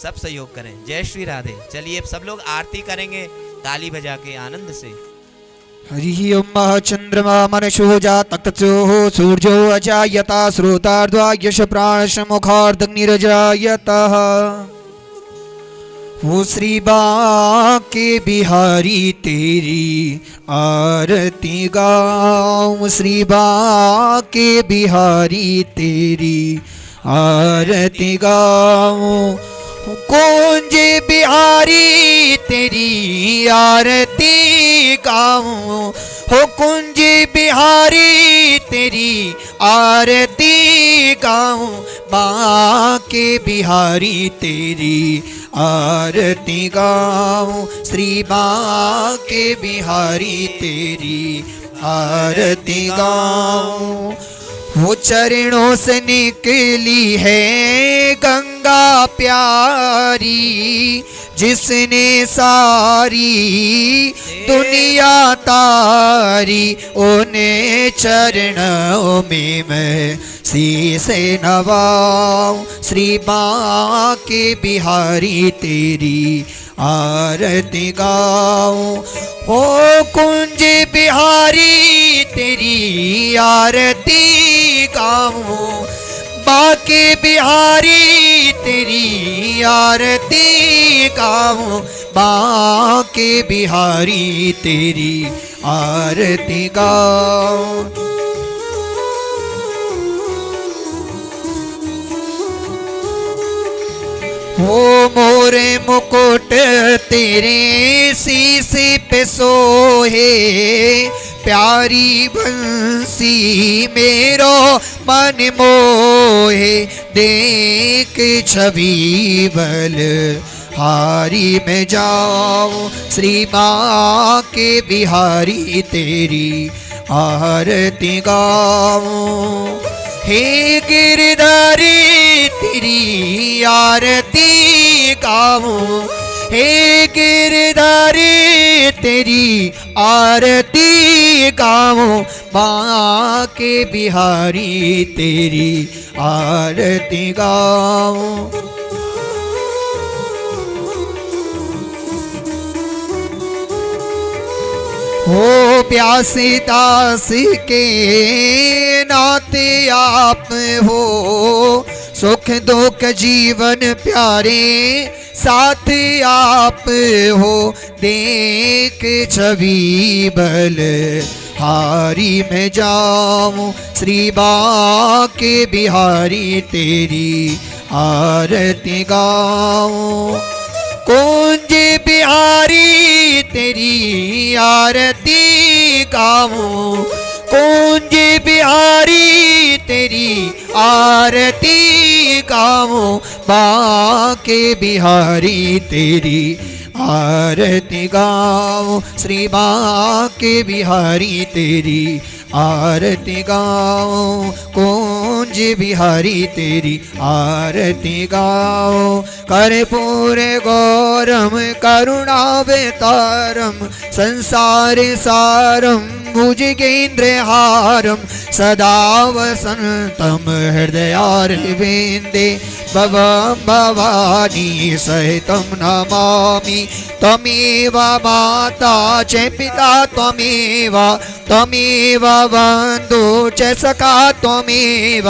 सब सहयोग करें। जय श्री राधे। चलिए सब लोग आरती करेंगे ताली बजा के आनंद से। हरि ओम। चंद्रमा मनशो जातक्तचो सूर्यो अजायता श्रोतार्ध्वा यश प्राणश मुखार्दग्निरजायतः। वो श्री बांके बिहारी तेरी आरती गाऊं, श्री बांके बिहारी तेरी आरती गाऊं, कुंज बिहारी तेरी आरती गाऊं, हो कुंज बिहारी तेरी आरती गाऊं, बांके बिहारी तेरी आरती गाऊं, श्री बांके बिहारी तेरी आरती गाऊं। वो चरणों से निकली है गंगा प्यारी, जिसने सारी दुनिया तारी, उन्हें चरणों में मैं शीश नवाऊं, श्री बांके बिहारी तेरी आरती गाऊं, ओ कुंज बिहारी तेरी आरती गाऊं, बांके बिहारी तेरी आरती गाऊं, बांके बिहारी तेरी आरती गाऊं। हो मोरे मुकुट तेरे शीश पे सोहे, प्यारी बंसी मेरो मन मोहे, देख छवि बल हारी में जाऊं, श्री बांके बिहारी तेरी आरती गाऊं। हे गिरधारी तेरी आरती गाऊं, हे गिरधारी तेरी आरती गाऊं, बांके बिहारी तेरी आरती गाऊं। हो प्यासे दास के नाते आप हो, सुख दुख जीवन प्यारे साथ आप हो, देख छवि बल हारी मैं जाऊं श्री बाके बिहारी तेरी आरती गाऊं कुंज बिहारी तेरी आरती गाऊं कुंज बिहारी तेरी आरती गाऊं बाके बिहारी तेरी आरती गाऊं श्री बाके बिहारी तेरी आरती गाऊं कुंज बिहारी तेरी आरती गाऊं कर्पूर गौरम करुणावतारम संसार सारम भुजगेन्द्रहारम सदा वसंतम हृदयारविन्दे भवं भवानी सहितं नमामि त्वमेव माता च पिता त्वमेव त्वमेव बन्धु च सखा त्वमेव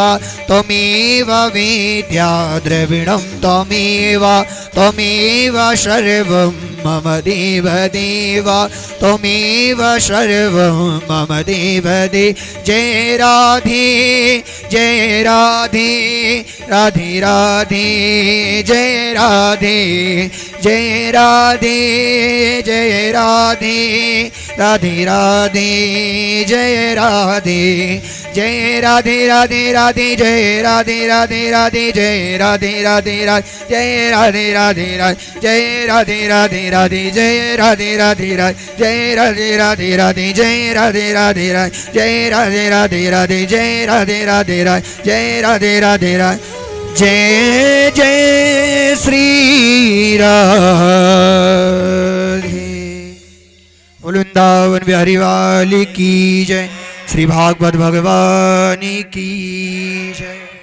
त्वमेव वेद्या द्रविणं त्वमेव त्वमेव सर्वं मम देव देव त्वमेव सर्वं मम देव देव जय राधे जय राधे राधे राधे जय राधे जय राधे जय राधे राधे राधे जय राधे जय राधे राधे राधे जय राधे राधे राधे जय राधे राधे राधे जय राधे राधे राधे जय राधे राधे राधे जय राधे राधे राधे जय राधे राधे राधे जय राधे राधे राधे जय राधे राधे राधे जय राधे राधे राधे जय राधे राधे राधे जय जय श्री राधे वृंदावन बिहारी वाली की जय श्री भागवत भगवान की जय।